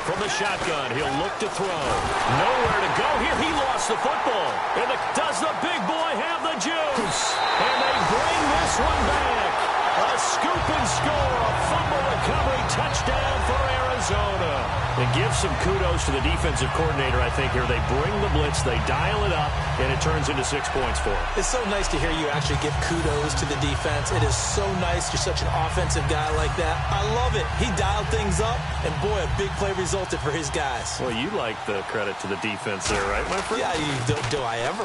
[SPEAKER 3] From the shotgun, he'll look to throw. Nowhere to go here. He lost the football. And does the big boy have the juice? And they bring this one back. A scoop and score. A fumble recovery touchdown for Arizona. And give some kudos to the defensive coordinator, I think, here. They bring the blitz, they dial it up, and it turns into 6 points for them.
[SPEAKER 4] It's so nice to hear you actually give kudos to the defense. It is so nice. You're such an offensive guy like that. I love it. He dialed things up, and boy, a big play resulted for his guys.
[SPEAKER 3] Well, you like the credit to the defense there, right, my friend?
[SPEAKER 4] Yeah, do I ever.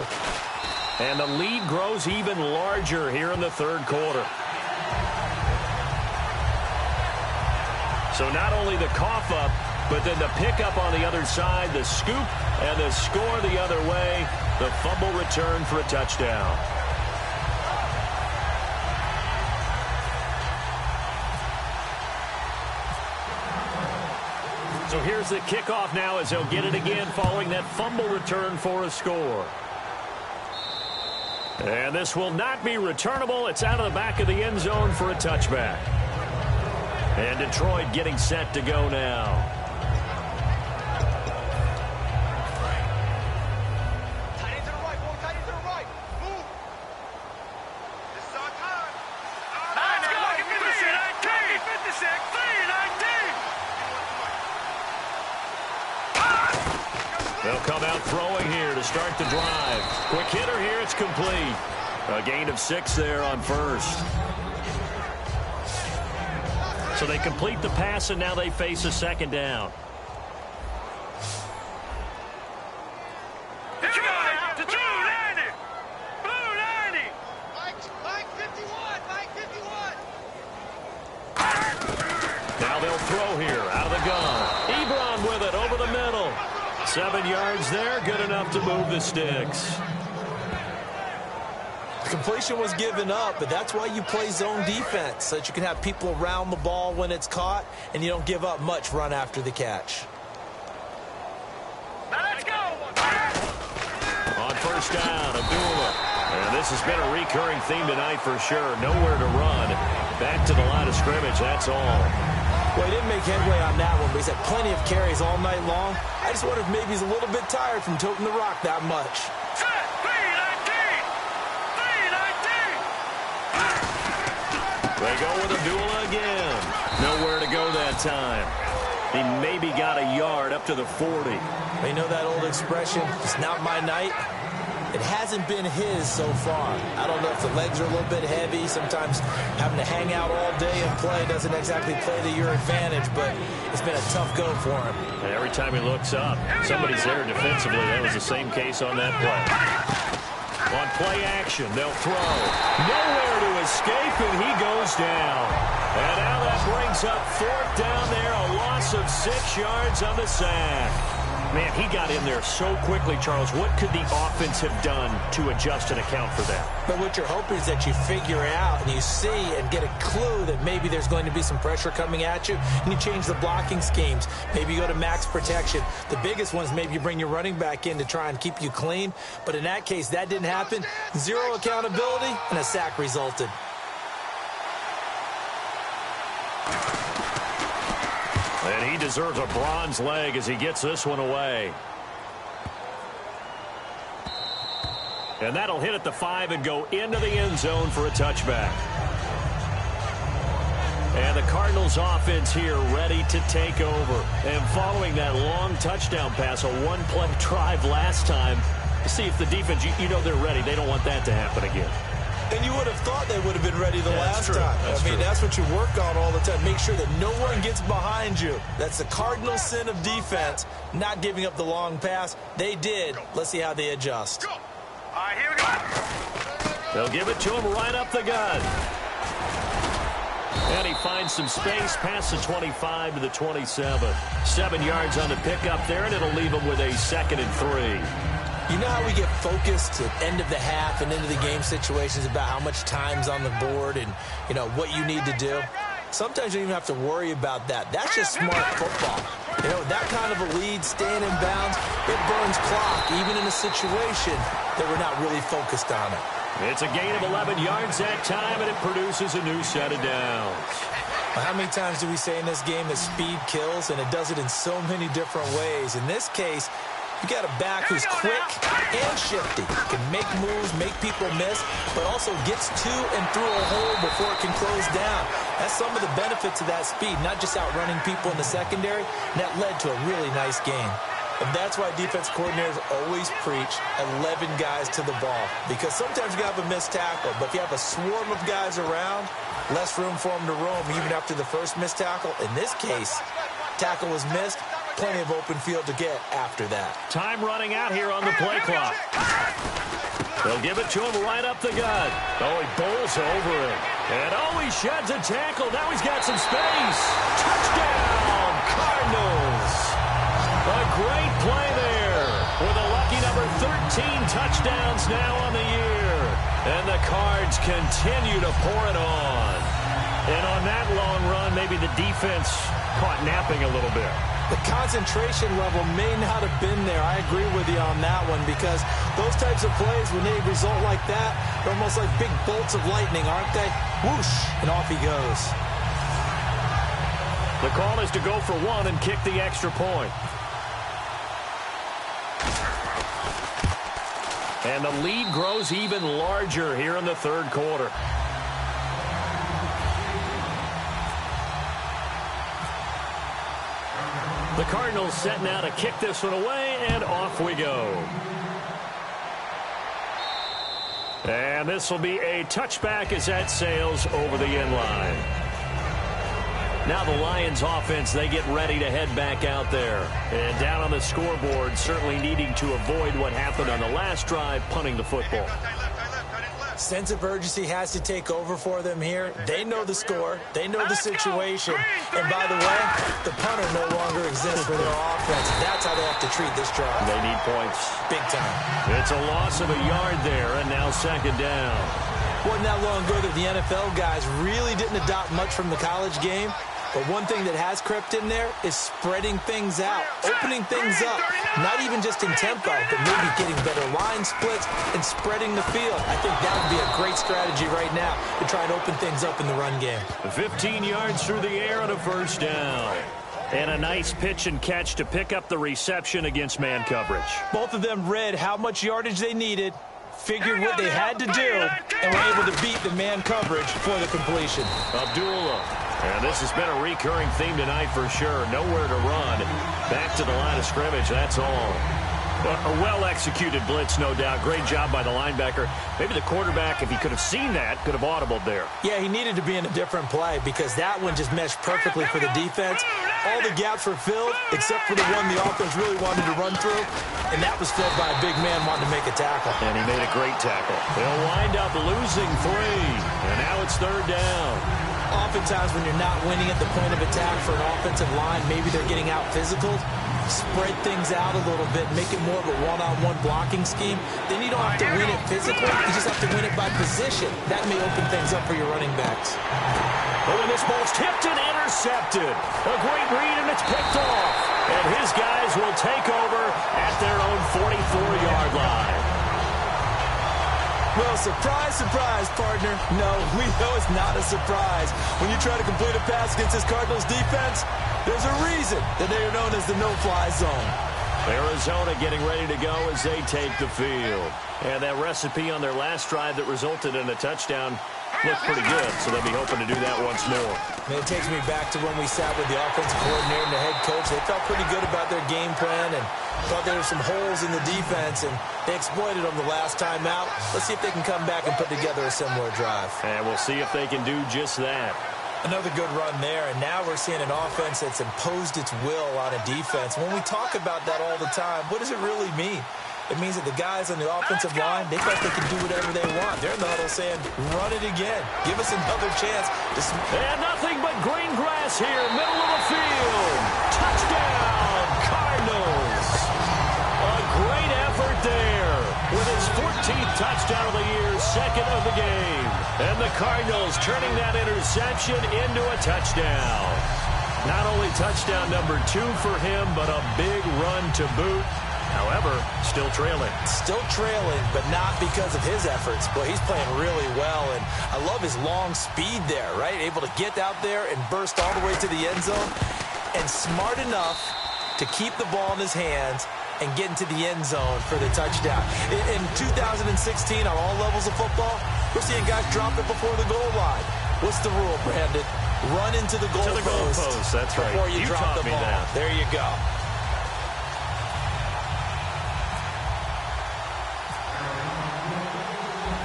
[SPEAKER 3] And the lead grows even larger here in the third quarter. So not only the cough up, but then the pickup on the other side, the scoop, and the score the other way. The fumble return for a touchdown. So here's the kickoff now as they'll get it again following that fumble return for a score. And this will not be returnable. It's out of the back of the end zone for a touchback. And Detroit getting set to go now. They'll come out throwing here to start the drive. Quick hitter here. It's complete. A gain of 6 there on first. So they complete the pass, and now they face a second down. Now they'll throw here out of the gun. Ebron with it over the middle. 7 yards there, good enough to move the sticks.
[SPEAKER 4] The completion was given up, but that's why you play zone defense, so that you can have people around the ball when it's caught, and you don't give up much run after the catch.
[SPEAKER 6] Now let's go.
[SPEAKER 3] On first down, Abdullah. And this has been a recurring theme tonight for sure. Nowhere to run. Back to the line of scrimmage, that's all.
[SPEAKER 4] Well, he didn't make headway on that one, but he's had plenty of carries all night long. I just wonder if maybe he's a little bit tired from toting the rock that much.
[SPEAKER 3] They go with Abdullah again. Nowhere to go that time. He maybe got a yard up to the 40.
[SPEAKER 4] You know that old expression, it's not my night? It hasn't been his so far. I don't know if the legs are a little bit heavy. Sometimes having to hang out all day and play doesn't exactly play to your advantage, but it's been a tough go for him.
[SPEAKER 3] And every time he looks up, somebody's there defensively. That was the same case on that play. On play action, they'll throw. Nowhere to escape, and he goes down. And now that brings up 4th down there, a loss of 6 yards on the sack. Man, he got in there so quickly, Charles. What could the offense have done to adjust and account for that?
[SPEAKER 4] But what you're hoping is that you figure out and you see and get a clue that maybe there's going to be some pressure coming at you, and you change the blocking schemes. Maybe you go to max protection. The biggest ones, maybe you bring your running back in to try and keep you clean. But in that case, that didn't happen. 0 accountability, and a sack resulted.
[SPEAKER 3] And he deserves a bronze leg as he gets this one away. And that'll hit at the 5 and go into the end zone for a touchback. And the Cardinals offense here ready to take over. And following that long touchdown pass, a one-play drive last time, to see if the defense, you know they're ready. They don't want that to happen again.
[SPEAKER 4] And you would have thought they would have been ready the last time.
[SPEAKER 3] That's
[SPEAKER 4] what you work on all the time. Make sure that no one gets behind you. That's the cardinal sin of defense, not giving up the long pass. They did. Let's see how they adjust.
[SPEAKER 6] All right, here we go.
[SPEAKER 3] They'll give it to him right up the gut. And he finds some space past the 25 to the 27. 7 yards on the pickup there, and it'll leave him with a 2nd and 3.
[SPEAKER 4] You know how we get focused at end of the half and into the game situations about how much time's on the board and, you know, what you need to do? Sometimes you don't even have to worry about that. That's just smart football. You know, that kind of a lead, staying in bounds, it burns clock, even in a situation that we're not really focused on it.
[SPEAKER 3] It's a gain of 11 yards that time, and it produces a new set of downs.
[SPEAKER 4] Well, how many times do we say in this game that speed kills, and it does it in so many different ways? In this case, you got a back who's quick and shifty. Can make moves, make people miss, but also gets to and through a hole before it can close down. That's some of the benefits of that speed, not just outrunning people in the secondary. And that led to a really nice game. And that's why defense coordinators always preach 11 guys to the ball. Because sometimes you have a missed tackle, but if you have a swarm of guys around, less room for them to roam even after the first missed tackle. In this case, tackle was missed. Plenty of open field to get after that.
[SPEAKER 3] Time running out here on the play clock. They'll give it to him right up the gut. Oh, he bowls over it. And oh, he sheds a tackle. Now he's got some space. Touchdown, Cardinals. A great play there with a lucky number 13 touchdowns now on the year. And the Cards continue to pour it on. And on that long run, maybe the defense caught napping a little bit.
[SPEAKER 4] The concentration level may not have been there. I agree with you on that one, because those types of plays, when they result like that, they're almost like big bolts of lightning, aren't they? Whoosh, and off he goes.
[SPEAKER 3] The call is to go for 1 and kick the extra point. And the lead grows even larger here in the third quarter. The Cardinals set now to kick this one away, and off we go. And this will be a touchback as that sails over the end line. Now the Lions offense, they get ready to head back out there. And down on the scoreboard, certainly needing to avoid what happened on the last drive, punting the football.
[SPEAKER 4] Sense of urgency has to take over for them here. They know the score. They know the situation. And by the way, the punter no longer exists for their offense. That's how they have to treat this drive.
[SPEAKER 3] They need points.
[SPEAKER 4] Big time.
[SPEAKER 3] It's a loss of a yard there, and now second down.
[SPEAKER 4] Wasn't that long ago that the NFL guys really didn't adopt much from the college game. But one thing that has crept in there is spreading things out, opening things up, not even just in tempo, but maybe getting better line splits and spreading the field. I think that would be a great strategy right now to try and open things up in the run game.
[SPEAKER 3] 15 yards through the air on a first down. And a nice pitch and catch to pick up the reception against man coverage.
[SPEAKER 4] Both of them read how much yardage they needed, figured what they had to do, and were able to beat the man coverage for the completion.
[SPEAKER 3] Abdullah. And this has been a recurring theme tonight for sure. Nowhere to run. Back to the line of scrimmage, that's all. A well-executed blitz, no doubt. Great job by the linebacker. Maybe the quarterback, if he could have seen that, could have audibled there.
[SPEAKER 4] Yeah, he needed to be in a different play because that one just meshed perfectly for the defense. All the gaps were filled except for the one the offense really wanted to run through, and that was filled by a big man wanting to make a tackle.
[SPEAKER 3] And he made a great tackle. They'll wind up losing 3, and now it's third down.
[SPEAKER 4] Oftentimes when you're not winning at the point of attack for an offensive line, maybe they're getting out physical, spread things out a little bit, make it more of a one-on-one blocking scheme. Then you don't have to win it physically, you just have to win it by position. That may open things up for your running backs.
[SPEAKER 3] Oh, and this ball's tipped and intercepted. A great read, and it's picked off. And his guys will take over at their own 44-yard line.
[SPEAKER 4] Well, surprise, surprise, partner. No, we know it's not a surprise. When you try to complete a pass against this Cardinals defense, there's a reason that they are known as the no-fly zone.
[SPEAKER 3] Arizona getting ready to go as they take the field. And that recipe on their last drive that resulted in a touchdown looked pretty good, so they'll be hoping to do that once more.
[SPEAKER 4] And it takes me back to when we sat with the offensive coordinator and the head coach. They felt pretty good about their game plan and thought there were some holes in the defense, and they exploited them the last time out. Let's see if they can come back and put together a similar drive.
[SPEAKER 3] And we'll see if they can do just that.
[SPEAKER 4] Another good run there, and now we're seeing an offense that's imposed its will on a defense. When we talk about that all the time, what does it really mean? It means that the guys on the offensive line, they thought they could do whatever they want. They're in the huddle saying, run it again. Give us another chance.
[SPEAKER 3] And nothing but green grass here, middle of the field. Touchdown, Cardinals. A great effort there with his 14th touchdown of the year, second of the game. And the Cardinals turning that interception into a touchdown. Not only touchdown number 2 for him, but a big run to boot. However, still trailing.
[SPEAKER 4] Still trailing, but not because of his efforts. Boy, he's playing really well, and I love his long speed there, right? Able to get out there and burst all the way to the end zone, and smart enough to keep the ball in his hands and get into the end zone for the touchdown. In 2016, on all levels of football, we're seeing guys drop it before the goal line. What's the rule, Brandon? Run into the goal post.
[SPEAKER 3] That's right.
[SPEAKER 4] Before you drop the ball.
[SPEAKER 3] That.
[SPEAKER 4] There you go.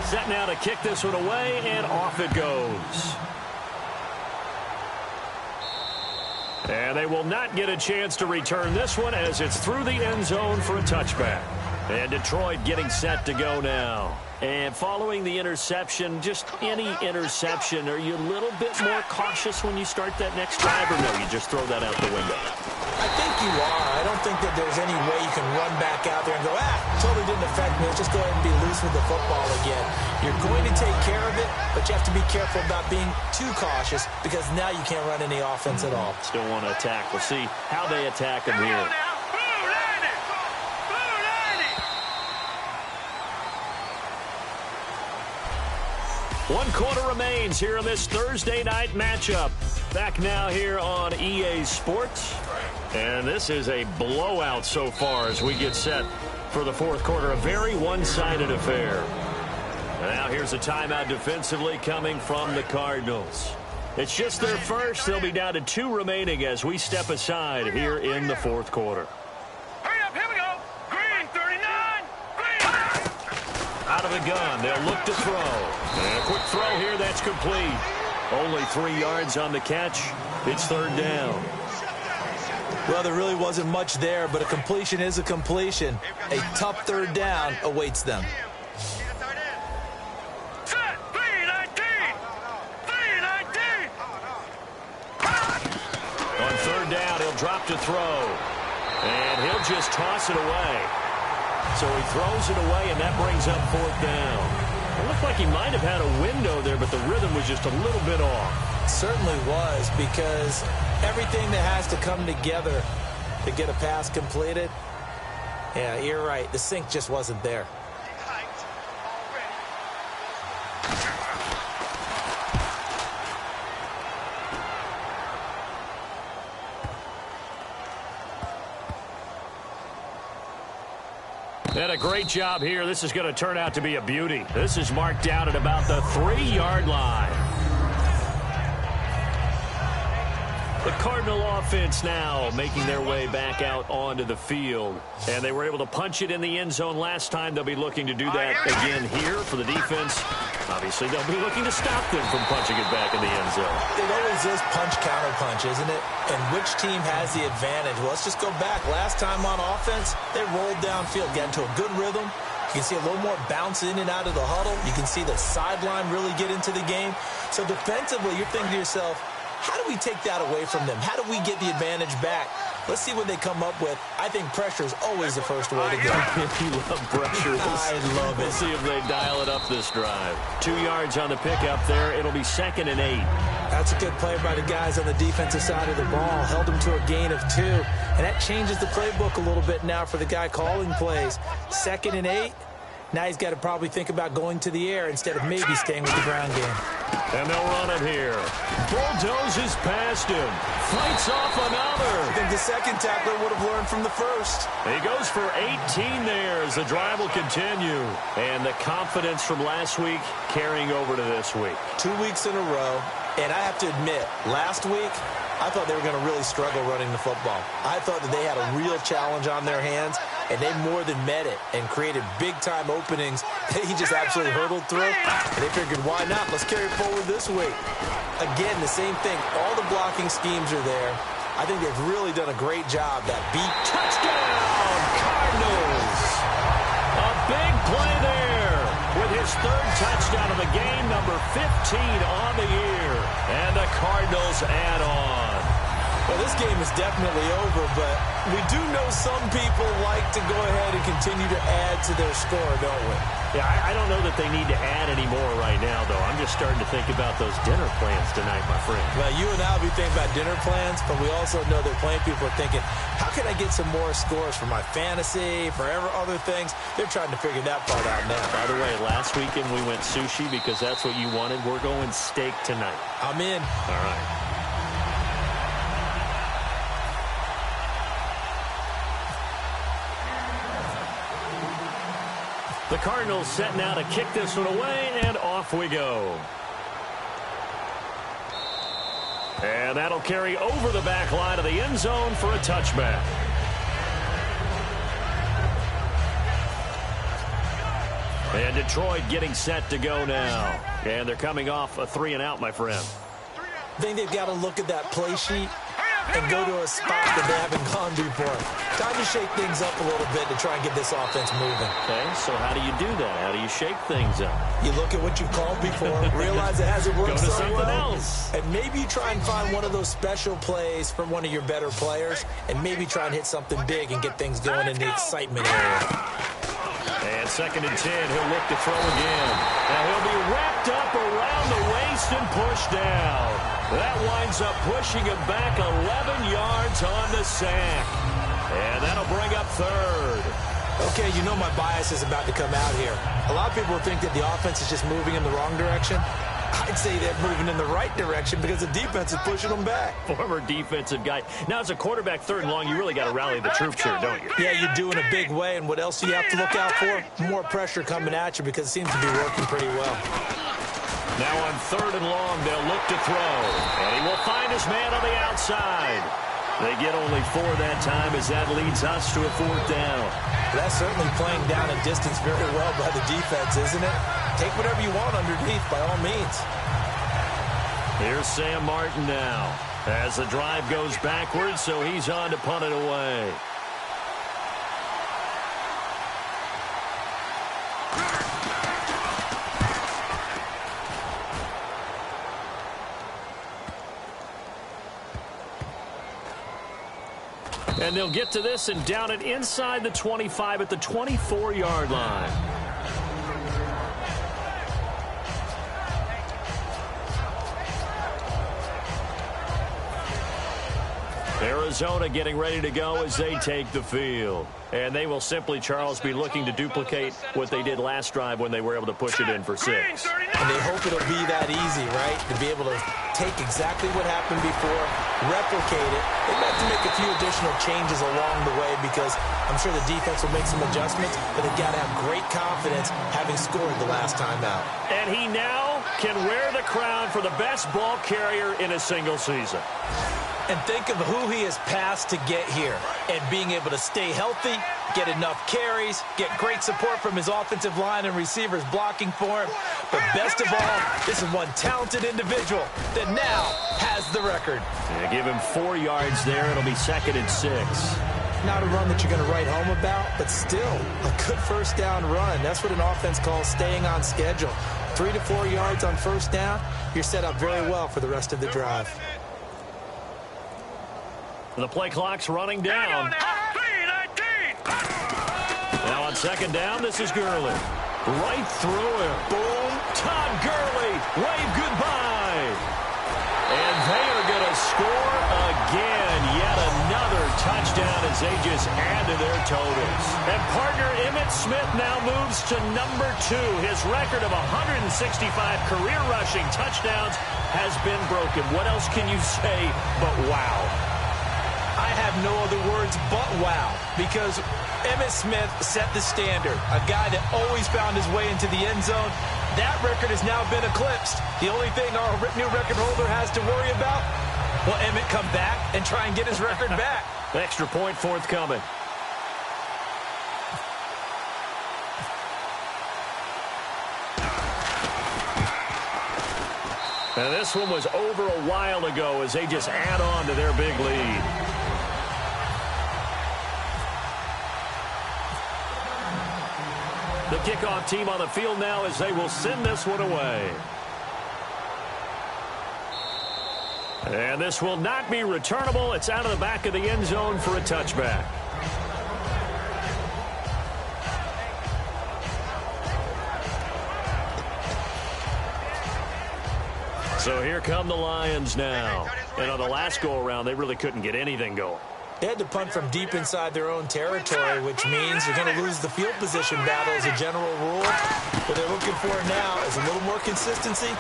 [SPEAKER 3] Set now to kick this one away, and off it goes. And they will not get a chance to return this one as it's through the end zone for a touchback. And Detroit getting set to go now. And following the interception, just any interception, are you a little bit more cautious when you start that next drive, or no, you just throw that out the window?
[SPEAKER 4] I think you are. I don't think that there's any way you can run back out there and go, totally didn't affect me. Let's just go ahead and be loose with the football again. You're going to take care of it, but you have to be careful about being too cautious because now you can't run any offense at all.
[SPEAKER 3] Still want to attack. We'll see how they attack him here. One quarter remains here in this Thursday night matchup. Back now here on EA Sports. And this is a blowout so far as we get set for the fourth quarter. A very one-sided affair. And now here's a timeout defensively coming from the Cardinals. It's just their first. They'll be down to 2 remaining as we step aside here in the fourth quarter.
[SPEAKER 6] Hurry up, here we go. Green 39. Green.
[SPEAKER 3] Out of the gun. They'll look to throw. And a quick throw here. That's complete. Only 3 yards on the catch. It's third down.
[SPEAKER 4] Well, there really wasn't much there, but a completion is a completion. A tough third down awaits them.
[SPEAKER 6] Set, 3-19. 3-19.
[SPEAKER 3] On third down, he'll drop to throw. And he'll just toss it away. So he throws it away, and that brings up fourth down. It looked like he might have had a window there, but the rhythm was just a little bit off.
[SPEAKER 4] Certainly was, because everything that has to come together to get a pass completed, yeah, you're right. The sync just wasn't there.
[SPEAKER 3] And a great job here. This is going to turn out to be a beauty. This is marked down at about the 3-yard line. The Cardinal offense now making their way back out onto the field. And they were able to punch it in the end zone last time. They'll be looking to do that again here for the defense. Obviously, they'll be looking to stop them from punching it back in the end zone.
[SPEAKER 4] It always is punch-counter-punch, isn't it? And which team has the advantage? Well, let's just go back. Last time on offense, they rolled downfield, got into a good rhythm. You can see a little more bounce in and out of the huddle. You can see the sideline really get into the game. So defensively, you're thinking to yourself, how do we take that away from them? How do we get the advantage back? Let's see what they come up with. I think pressure is always the first way to go.
[SPEAKER 3] You love pressure.
[SPEAKER 4] I love it.
[SPEAKER 3] We'll see if they dial it up this drive. 2 yards on the pickup there. It'll be 2nd and 8.
[SPEAKER 4] That's a good play by the guys on the defensive side of the ball. Held them to a gain of 2. And that changes the playbook a little bit now for the guy calling plays. 2nd and 8. Now he's got to probably think about going to the air instead of maybe staying with the ground game.
[SPEAKER 3] And they'll run it here. Bulldozes past him. Fights off another.
[SPEAKER 4] I think the second tackler would have learned from the first.
[SPEAKER 3] He goes for 18 there as the drive will continue. And the confidence from last week carrying over to this week.
[SPEAKER 4] 2 weeks in a row. And I have to admit, last week, I thought they were going to really struggle running the football. I thought that they had a real challenge on their hands, and they more than met it and created big-time openings that he just absolutely hurtled through. And they figured, why not? Let's carry it forward this week. Again, the same thing. All the blocking schemes are there. I think they've really done a great job. That beat.
[SPEAKER 3] Touchdown, Cardinals. A big play there with his 3rd touchdown of the game, number 15 on the year. And the Cardinals add on.
[SPEAKER 4] Well, this game is definitely over, but we do know some people like to go ahead and continue to add to their score, don't we?
[SPEAKER 3] Yeah, I don't know that they need to add any more right now, though. I'm just starting to think about those dinner plans tonight, my friend.
[SPEAKER 4] Well, you and I will be thinking about dinner plans, but we also know that plenty of people are thinking, how can I get some more scores for my fantasy, for other things? They're trying to figure that part out now.
[SPEAKER 3] By the way, last weekend we went sushi because that's what you wanted. We're going steak tonight.
[SPEAKER 4] I'm in.
[SPEAKER 3] All right. The Cardinals set now to kick this one away, and off we go. And that'll carry over the back line of the end zone for a touchback. And Detroit getting set to go now. And they're coming off a 3-and-out, my friend.
[SPEAKER 4] I think they've got to look at that play sheet and go to a spot that they haven't gone before. Time to shake things up a little bit to try and get this offense moving.
[SPEAKER 3] Okay, so how do you do that? How do you shake things up?
[SPEAKER 4] You look at what you've called before, realize it hasn't worked
[SPEAKER 3] Go to
[SPEAKER 4] so
[SPEAKER 3] something
[SPEAKER 4] well,
[SPEAKER 3] else.
[SPEAKER 4] and maybe you try and find one of those special plays from one of your better players, and maybe try and hit something big and get things going in the excitement area.
[SPEAKER 3] And 2nd and 10, he'll look to throw again. Now he'll be wrapped up around the waist and pushed down. That winds up pushing him back 11 yards on the sack. And that'll bring up 3rd.
[SPEAKER 4] Okay, you know my bias is about to come out here. A lot of people think that the offense is just moving in the wrong direction. I'd say they're moving in the right direction because the defense is pushing them back.
[SPEAKER 3] Former defensive guy. Now, as a quarterback 3rd and long, you really got to rally the troops here, don't you?
[SPEAKER 4] Yeah, you do in a big way. And what else do you have to look out for? More pressure coming at you because it seems to be working pretty well.
[SPEAKER 3] Now on 3rd and long, they'll look to throw. And he will find his man on the outside. They get only 4 that time as that leads us to a 4th down.
[SPEAKER 4] That's certainly playing down a distance very well by the defense, isn't it? Take whatever you want underneath by all means.
[SPEAKER 3] Here's Sam Martin now as the drive goes backwards, so he's on to punt it away. And they'll get to this and down it inside the 25 at the 24-yard line. Arizona getting ready to go as they take the field. And they will simply, Charles, be looking to duplicate what they did last drive when they were able to push it in for 6.
[SPEAKER 4] And they hope it'll be that easy, right? To be able to take exactly what happened before, replicate it. They have to make a few additional changes along the way because I'm sure the defense will make some adjustments, but they've got to have great confidence having scored the last time out.
[SPEAKER 3] And he now can wear the crown for the best ball carrier in a single season.
[SPEAKER 4] And think of who he has passed to get here. And being able to stay healthy, get enough carries, get great support from his offensive line and receivers blocking for him. But best of all, this is one talented individual that now has the record.
[SPEAKER 3] Yeah, give him 4 yards there. It'll be 2nd and 6.
[SPEAKER 4] Not a run that you're going to write home about, but still a good first down run. That's what an offense calls staying on schedule. 3 to 4 yards on first down, you're set up very well for the rest of the drive.
[SPEAKER 3] The play clock's running down. Now on 2nd down, this is Gurley. Right through him. Boom. Todd Gurley. Wave goodbye. And they are going to score again. Yet another touchdown as they just add to their totals. And partner Emmitt Smith now moves to number 2. His record of 165 career rushing touchdowns has been broken. What else can you say but wow?
[SPEAKER 4] I have no other words but wow, because Emmitt Smith set the standard. A guy that always found his way into the end zone. That record has now been eclipsed. The only thing our new record holder has to worry about, will Emmitt come back and try and get his record back?
[SPEAKER 3] Extra point forthcoming. And this one was over a while ago as they just add on to their big lead. The kickoff team on the field now as they will send this one away. And this will not be returnable. It's out of the back of the end zone for a touchback. So here come the Lions now. And on the last go-around, they really couldn't get anything going.
[SPEAKER 4] They had to punt from deep inside their own territory, which means they're going to lose the field position battle as a general rule. What they're looking for now is a little more consistency,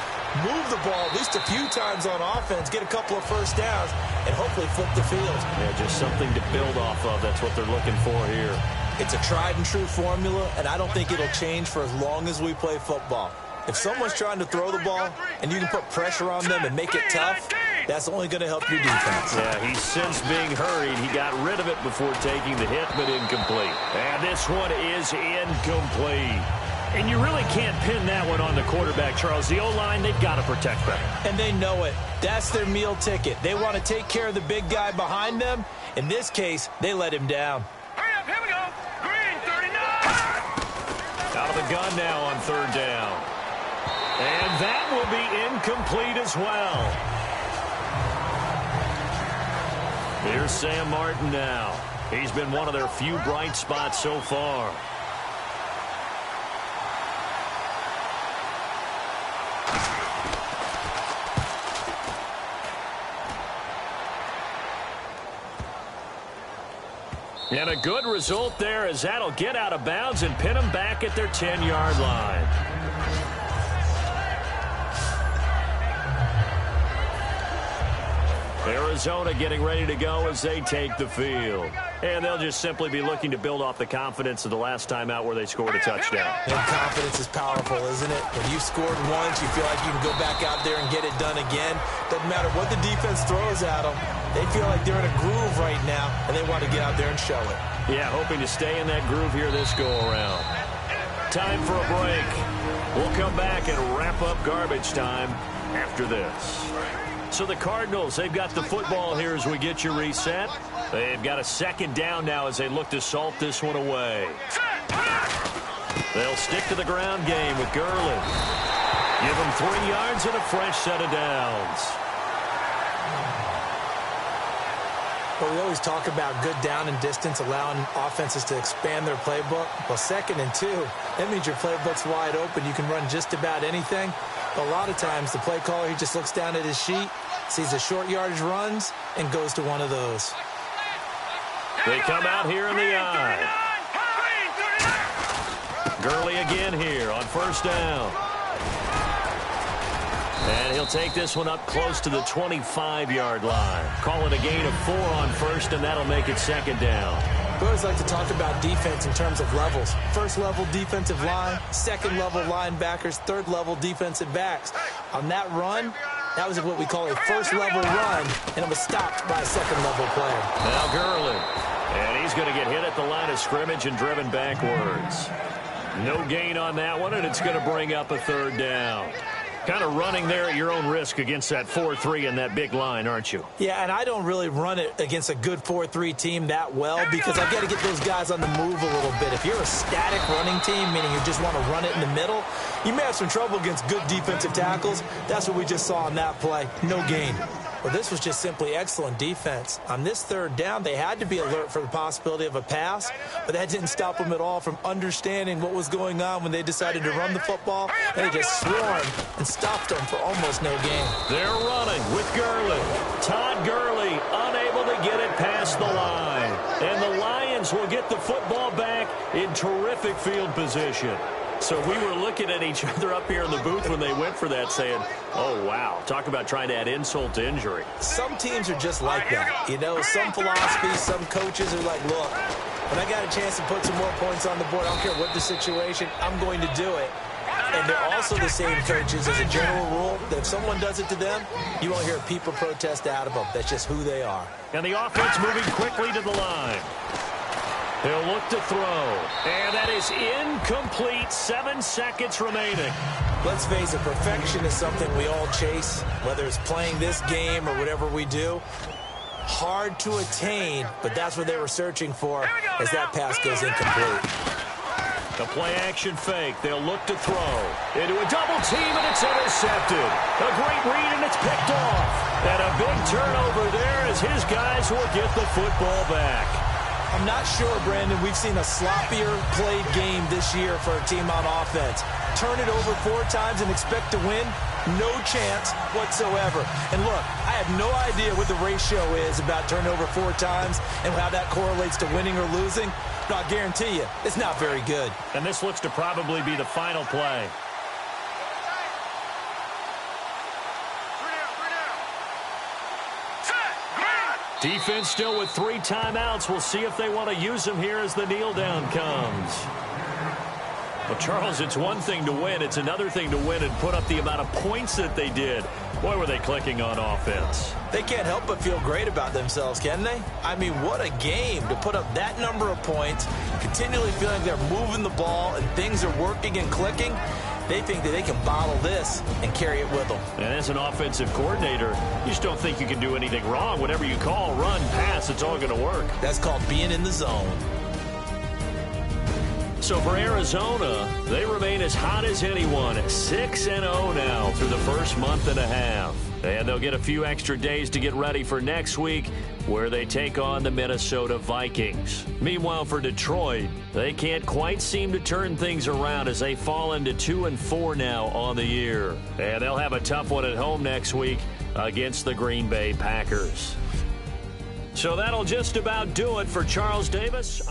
[SPEAKER 4] move the ball at least a few times on offense, get a couple of first downs, and hopefully flip the field.
[SPEAKER 3] Yeah, just something to build off of. That's what they're looking for here.
[SPEAKER 4] It's a tried-and-true formula, and I don't think it'll change for as long as we play football. If someone's trying to throw the ball and you can put pressure on them and make it tough, that's only going to help your defense.
[SPEAKER 3] Yeah, he's since being hurried. He got rid of it before taking the hit, but incomplete. And this one is incomplete. And you really can't pin that one on the quarterback, Charles. The O-line, they've got to protect that.
[SPEAKER 4] And they know it. That's their meal ticket. They want to take care of the big guy behind them. In this case, they let him down.
[SPEAKER 6] Hurry up, here we go. Green, 39.
[SPEAKER 3] Out of the gun now on 3rd down. And that will be incomplete as well. Here's Sam Martin now. He's been one of their few bright spots so far. And a good result there as that'll get out of bounds and pin them back at their 10-yard line. Arizona getting ready to go as they take the field. And they'll just simply be looking to build off the confidence of the last time out where they scored a touchdown.
[SPEAKER 4] And confidence is powerful, isn't it? When you've scored once, you feel like you can go back out there and get it done again. Doesn't matter what the defense throws at them. They feel like they're in a groove right now, and they want to get out there and show it.
[SPEAKER 3] Yeah, hoping to stay in that groove here this go-around. Time for a break. We'll come back and wrap up garbage time after this. So the Cardinals, they've got the football here as we get you reset. They've got a second down now as they look to salt this one away. They'll stick to the ground game with Gurley. Give them 3 yards and a fresh set of downs.
[SPEAKER 4] Well, we always talk about good down and distance, allowing offenses to expand their playbook. Well, 2nd and 2, that means your playbook's wide open. You can run just about anything. But a lot of times, the play caller, he just looks down at his sheet, sees the short yardage runs, and goes to one of those.
[SPEAKER 3] They come out here in the eye. Gurley again here on first down. And he'll take this one up close to the 25-yard line. Call it a gain of 4 on first, and that'll make it second down.
[SPEAKER 4] We always like to talk about defense in terms of levels. First-level defensive line, second-level linebackers, third-level defensive backs. On that run, that was what we call a first-level run, and it was stopped by a second-level player.
[SPEAKER 3] Now Gurley. And he's going to get hit at the line of scrimmage and driven backwards. No gain on that one, and it's going to bring up a third down. Kind of running there at your own risk against that 4-3 and that big line, aren't you?
[SPEAKER 4] Yeah, and I don't really run it against a good 4-3 team that well because I've got to get those guys on the move a little bit. If you're a static running team, meaning you just want to run it in the middle, you may have some trouble against good defensive tackles. That's what we just saw on that play. No gain. Well, this was just simply excellent defense. On this third down, they had to be alert for the possibility of a pass, but that didn't stop them at all from understanding what was going on when they decided to run the football. And they just swarmed and stopped them for almost no gain.
[SPEAKER 3] They're running with Gurley. Todd Gurley unable to get it past the line. And the Lions will get the football back in terrific field position. So we were looking at each other up here in the booth when they went for that saying, oh, wow, talk about trying to add insult to injury.
[SPEAKER 4] Some teams are just like that. You know, some philosophies, some coaches are like, look, when I got a chance to put some more points on the board, I don't care what the situation, I'm going to do it. And they're also the same coaches as a general rule that if someone does it to them, you won't hear people protest out of them. That's just who they are.
[SPEAKER 3] And the offense moving quickly to the line. He'll look to throw. And that is incomplete. 7 seconds remaining.
[SPEAKER 4] Let's face it, perfection is something we all chase, whether it's playing this game or whatever we do. Hard to attain, but that's what they were searching for as that pass goes incomplete.
[SPEAKER 3] The play-action fake. They'll look to throw. Into a double team, and it's intercepted. A great read, and it's picked off. And a big turnover there as his guys will get the football back.
[SPEAKER 4] I'm not sure, Brandon, we've seen a sloppier played game this year for a team on offense. Turn it over 4 times and expect to win? No chance whatsoever. And look, I have no idea what the ratio is about turnover 4 times and how that correlates to winning or losing. But I guarantee you, it's not very good.
[SPEAKER 3] And this looks to probably be the final play. Defense still with 3 timeouts. We'll see if they want to use them here as the kneel down comes. Well, Charles, it's one thing to win. It's another thing to win and put up the amount of points that they did. Boy, were they clicking on offense.
[SPEAKER 4] They can't help but feel great about themselves, can they? I mean, what a game to put up that number of points, continually feeling they're moving the ball and things are working and clicking. They think that they can bottle this and carry it with them.
[SPEAKER 3] And as an offensive coordinator, you just don't think you can do anything wrong. Whatever you call, run, pass, it's all going to work.
[SPEAKER 4] That's called being in the zone.
[SPEAKER 3] So for Arizona, they remain as hot as anyone at 6-0 now through the first month and a half. And they'll get a few extra days to get ready for next week, where they take on the Minnesota Vikings. Meanwhile, for Detroit, they can't quite seem to turn things around as they fall into 2-4 now on the year. And they'll have a tough one at home next week against the Green Bay Packers. So that'll just about do it for Charles Davis.